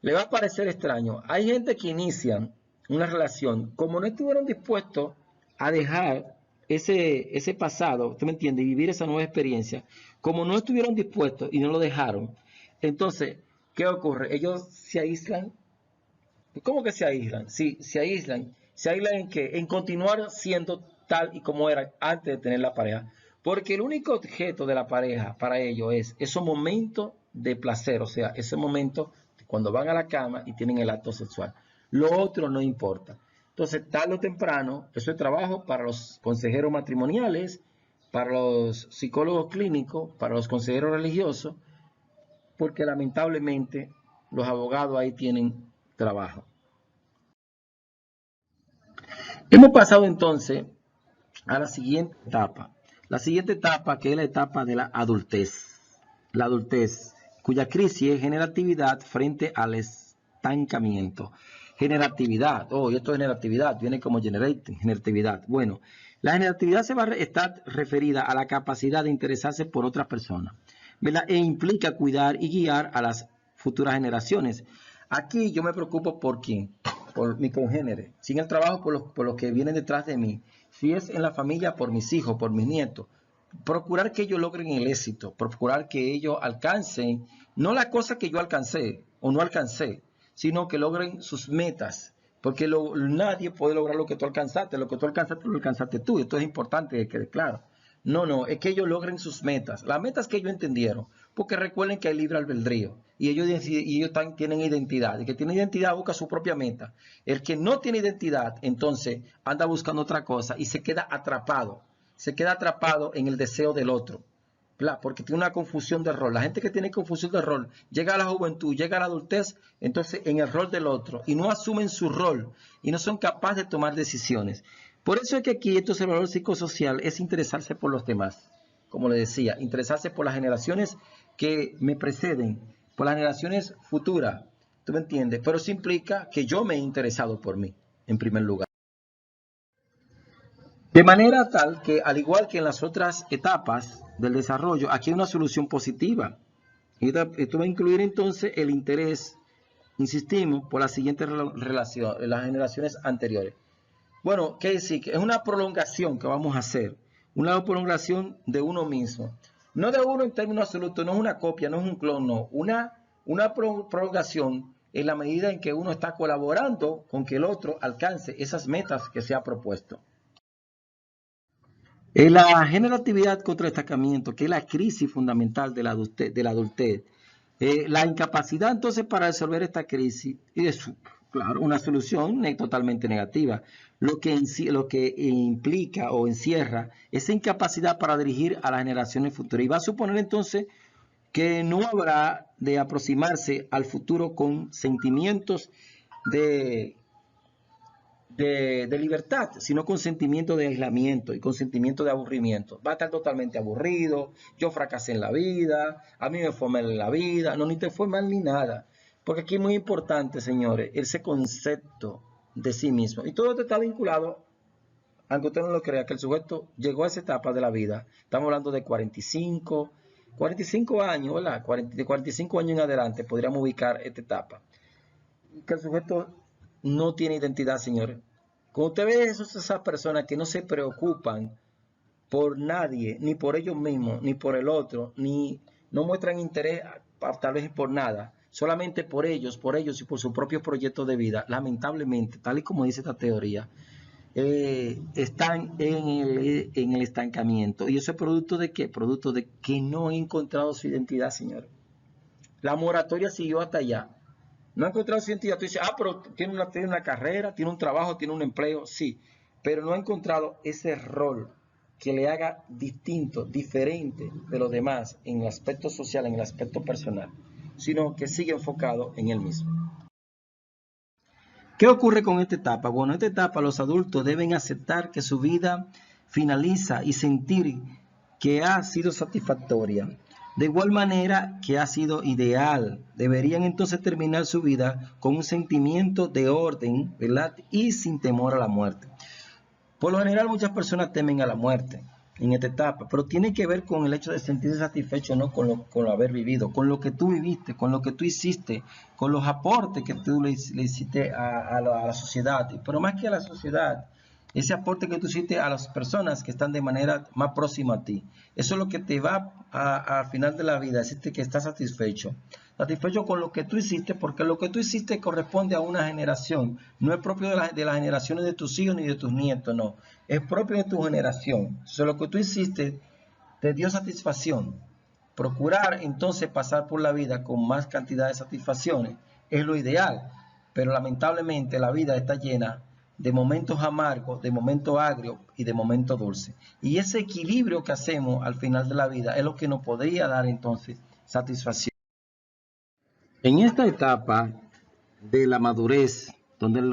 Speaker 1: le va a parecer extraño. Hay gente que inicia una relación, como no estuvieron dispuestos a dejar ese pasado, ¿tú me entiendes? Y vivir esa nueva experiencia, como no estuvieron dispuestos y no lo dejaron, entonces, ¿qué ocurre? Ellos se aíslan. ¿Cómo que se aíslan? Sí, se aíslan en qué? En continuar siendo tal y como eran antes de tener la pareja. Porque el único objeto de la pareja para ellos es esos momentos de placer, o sea, ese momento cuando van a la cama y tienen el acto sexual. Lo otro no importa. Entonces, tarde o temprano, eso es trabajo para los consejeros matrimoniales, para los psicólogos clínicos, para los consejeros religiosos, porque lamentablemente los abogados ahí tienen trabajo. Hemos pasado entonces a la siguiente etapa. La siguiente etapa, que es la etapa de la adultez. La adultez, cuya crisis es generatividad frente al estancamiento. Generatividad, y esto es generatividad, viene como generatividad. Bueno, la generatividad se va a estar referida a la capacidad de interesarse por otras personas, ¿verdad? E implica cuidar y guiar a las futuras generaciones. Aquí yo me preocupo por quién, por mi congénere, sin el trabajo por los que vienen detrás de mí. Si es en la familia, por mis hijos, por mis nietos. Procurar que ellos logren el éxito, procurar que ellos alcancen, no la cosa que yo alcancé o no alcancé, sino que logren sus metas. Porque nadie puede lograr lo que tú alcanzaste lo alcanzaste tú. Esto es importante que quede claro. No, es que ellos logren sus metas, las metas que ellos entendieron, porque recuerden que hay libre albedrío y ellos tienen identidad. El que tiene identidad busca su propia meta. El que no tiene identidad, entonces anda buscando otra cosa y se queda atrapado en el deseo del otro, porque tiene una confusión de rol. La gente que tiene confusión de rol llega a la juventud, llega a la adultez, entonces en el rol del otro y no asumen su rol y no son capaces de tomar decisiones. Por eso es que aquí entonces el valor psicosocial es interesarse por los demás, como le decía, interesarse por las generaciones que me preceden, por las generaciones futuras, ¿tú me entiendes? Pero eso implica que yo me he interesado por mí, en primer lugar. De manera tal que, al igual que en las otras etapas del desarrollo, aquí hay una solución positiva. Esto va a incluir entonces el interés, insistimos, por las siguientes relaciones, las generaciones anteriores. Bueno, ¿qué decir? Que es una prolongación que vamos a hacer, una prolongación de uno mismo. No de uno en términos absolutos, no es una copia, no es un clon, no. Una prolongación en la medida en que uno está colaborando con que el otro alcance esas metas que se ha propuesto. La generatividad contra el estancamiento, que es la crisis fundamental de la adultez, la incapacidad entonces para resolver esta crisis es, claro, una solución totalmente negativa, lo que implica o encierra esa incapacidad para dirigir a las generaciones futuras. Y va a suponer entonces que no habrá de aproximarse al futuro con sentimientos de libertad, sino con sentimiento de aislamiento y con sentimiento de aburrimiento. Va a estar totalmente aburrido, yo fracasé en la vida, a mí me fue mal en la vida, no, ni te fue mal ni nada. Porque aquí es muy importante, señores, ese concepto de sí mismo. Y todo esto está vinculado, aunque usted no lo crea, que el sujeto llegó a esa etapa de la vida. Estamos hablando de 45 años, ¿verdad? De 45 años en adelante podríamos ubicar esta etapa. Que el sujeto no tiene identidad, señores. Cuando usted ve esas personas que no se preocupan por nadie, ni por ellos mismos, ni por el otro, ni no muestran interés tal vez por nada, solamente por ellos y por sus propios proyectos de vida, lamentablemente, tal y como dice esta teoría, están en el estancamiento. ¿Y eso es producto de qué? Producto de que no han encontrado su identidad, señores. La moratoria siguió hasta allá. No ha encontrado su identidad. Tú dices, pero tiene una carrera, tiene un trabajo, tiene un empleo, sí, pero no ha encontrado ese rol que le haga distinto, diferente de los demás en el aspecto social, en el aspecto personal, sino que sigue enfocado en él mismo. ¿Qué ocurre con esta etapa? Bueno, en esta etapa los adultos deben aceptar que su vida finaliza y sentir que ha sido satisfactoria. De igual manera que ha sido ideal. Deberían entonces terminar su vida con un sentimiento de orden, ¿verdad? Y sin temor a la muerte. Por lo general muchas personas temen a la muerte en esta etapa, pero tiene que ver con el hecho de sentirse satisfecho, no con lo haber vivido, con lo que tú viviste, con lo que tú hiciste, con los aportes que tú le hiciste a la sociedad, pero más que a la sociedad, ese aporte que tú hiciste a las personas que están de manera más próxima a ti. Eso es lo que te va al final de la vida, decirte que estás satisfecho. Satisfecho con lo que tú hiciste, porque lo que tú hiciste corresponde a una generación. No es propio de las generaciones de tus hijos ni de tus nietos, no. Es propio de tu generación. Eso, lo que tú hiciste te dio satisfacción. Procurar entonces pasar por la vida con más cantidad de satisfacciones es lo ideal, pero lamentablemente la vida está llena de momentos amargos, de momentos agrios y de momentos dulces. Y ese equilibrio que hacemos al final de la vida es lo que nos podría dar entonces satisfacción. En esta etapa de la madurez,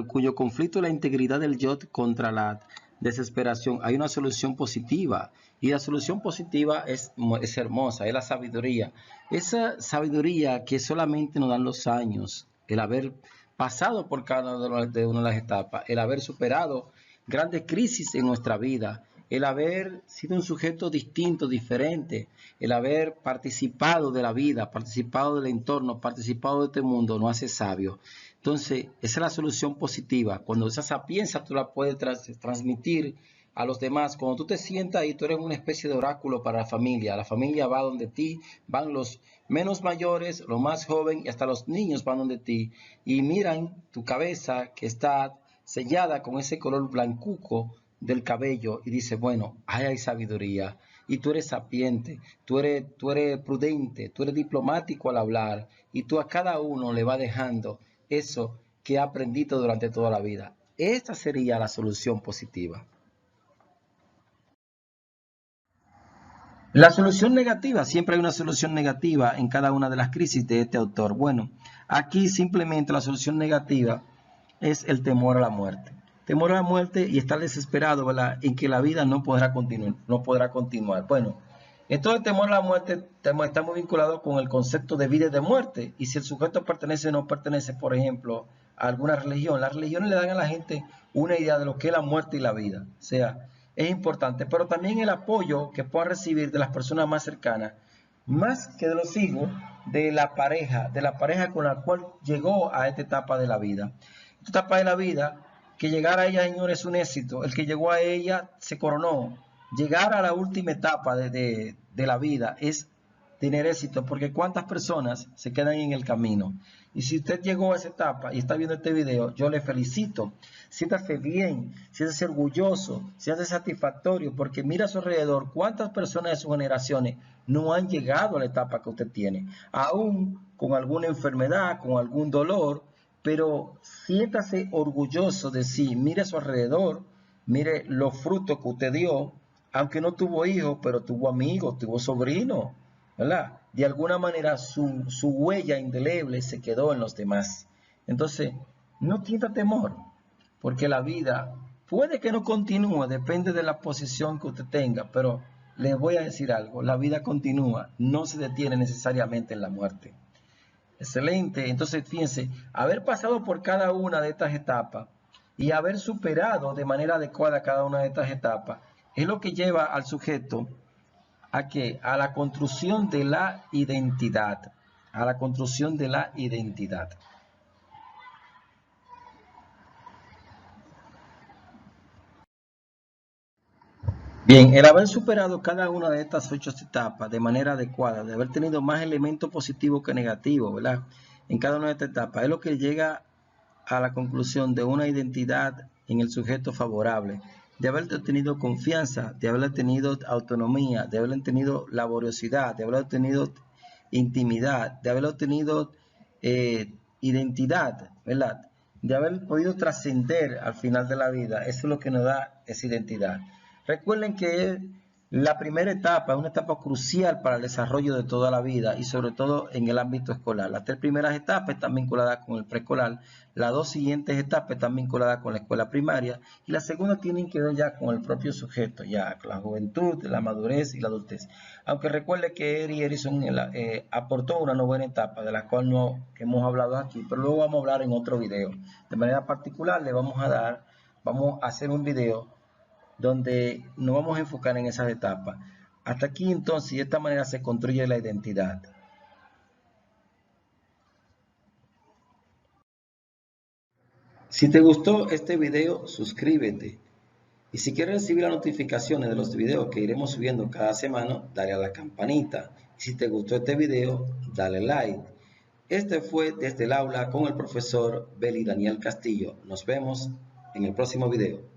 Speaker 1: cuyo conflicto es la integridad del yo contra la desesperación, hay una solución positiva. Y la solución positiva es hermosa, es la sabiduría. Esa sabiduría que solamente nos dan los años, el haber pasado por cada una de las etapas, el haber superado grandes crisis en nuestra vida, el haber sido un sujeto distinto, diferente, el haber participado de la vida, participado del entorno, participado de este mundo, nos hace sabio. Entonces, esa es la solución positiva. Cuando esa sapiencia tú la puedes transmitir a los demás, cuando tú te sientas ahí, tú eres una especie de oráculo para la familia va donde ti, van los menos mayores, los más jóvenes y hasta los niños van donde ti y miran tu cabeza que está sellada con ese color blancuco del cabello y dice, bueno, ahí hay sabiduría y tú eres sapiente, tú eres prudente, tú eres diplomático al hablar y tú a cada uno le vas dejando eso que ha aprendido durante toda la vida. Esta sería la solución positiva. La solución negativa, siempre hay una solución negativa en cada una de las crisis de este autor. Bueno, aquí simplemente la solución negativa es el temor a la muerte. Temor a la muerte y estar desesperado, ¿verdad?, en que la vida no podrá continuar. Bueno, entonces el temor a la muerte está muy vinculado con el concepto de vida y de muerte. Y si el sujeto pertenece o no pertenece, por ejemplo, a alguna religión, las religiones le dan a la gente una idea de lo que es la muerte y la vida. O sea, es importante, pero también el apoyo que pueda recibir de las personas más cercanas, más que de los hijos, de la pareja con la cual llegó a esta etapa de la vida. Esta etapa de la vida, que llegar a ella, señor, es un éxito. El que llegó a ella se coronó. Llegar a la última etapa de la vida es tener éxito, porque cuántas personas se quedan en el camino. Y si usted llegó a esa etapa y está viendo este video, yo le felicito. Siéntase bien, siéntase orgulloso, siéntase satisfactorio, porque mira a su alrededor cuántas personas de sus generaciones no han llegado a la etapa que usted tiene, aún con alguna enfermedad, con algún dolor, pero siéntase orgulloso de sí, mire a su alrededor, mire los frutos que usted dio, aunque no tuvo hijos, pero tuvo amigos, tuvo sobrinos, ¿verdad? De alguna manera su huella indeleble se quedó en los demás. Entonces, no sienta temor, porque la vida puede que no continúe, depende de la posición que usted tenga, pero les voy a decir algo, la vida continúa, no se detiene necesariamente en la muerte. Excelente, entonces fíjense, haber pasado por cada una de estas etapas y haber superado de manera adecuada cada una de estas etapas es lo que lleva al sujeto ¿a qué? A la construcción de la identidad. A la construcción de la identidad. Bien, el haber superado cada una de estas 8 etapas de manera adecuada, de haber tenido más elementos positivos que negativos, ¿verdad? En cada una de estas etapas, es lo que llega a la conclusión de una identidad en el sujeto favorable, de haber tenido confianza, de haber tenido autonomía, de haber tenido laboriosidad, de haber tenido intimidad, de haber tenido identidad, ¿verdad? De haber podido trascender al final de la vida. Eso es lo que nos da esa identidad. Recuerden que la primera etapa es una etapa crucial para el desarrollo de toda la vida y sobre todo en el ámbito escolar. Las 3 primeras etapas están vinculadas con el preescolar, las 2 siguientes etapas están vinculadas con la escuela primaria y la segunda tienen que ver ya con el propio sujeto, ya con la juventud, la madurez y la adultez. Aunque recuerde que Erickson aportó una novena etapa de la cual no hemos hablado aquí, pero luego vamos a hablar en otro video. De manera particular vamos a hacer un video donde nos vamos a enfocar en esas etapas. Hasta aquí entonces, de esta manera se construye la identidad. Si te gustó este video, suscríbete. Y si quieres recibir las notificaciones de los videos que iremos subiendo cada semana, dale a la campanita. Y si te gustó este video, dale like. Este fue Desde el Aula con el profesor Beli Daniel Castillo. Nos vemos en el próximo video.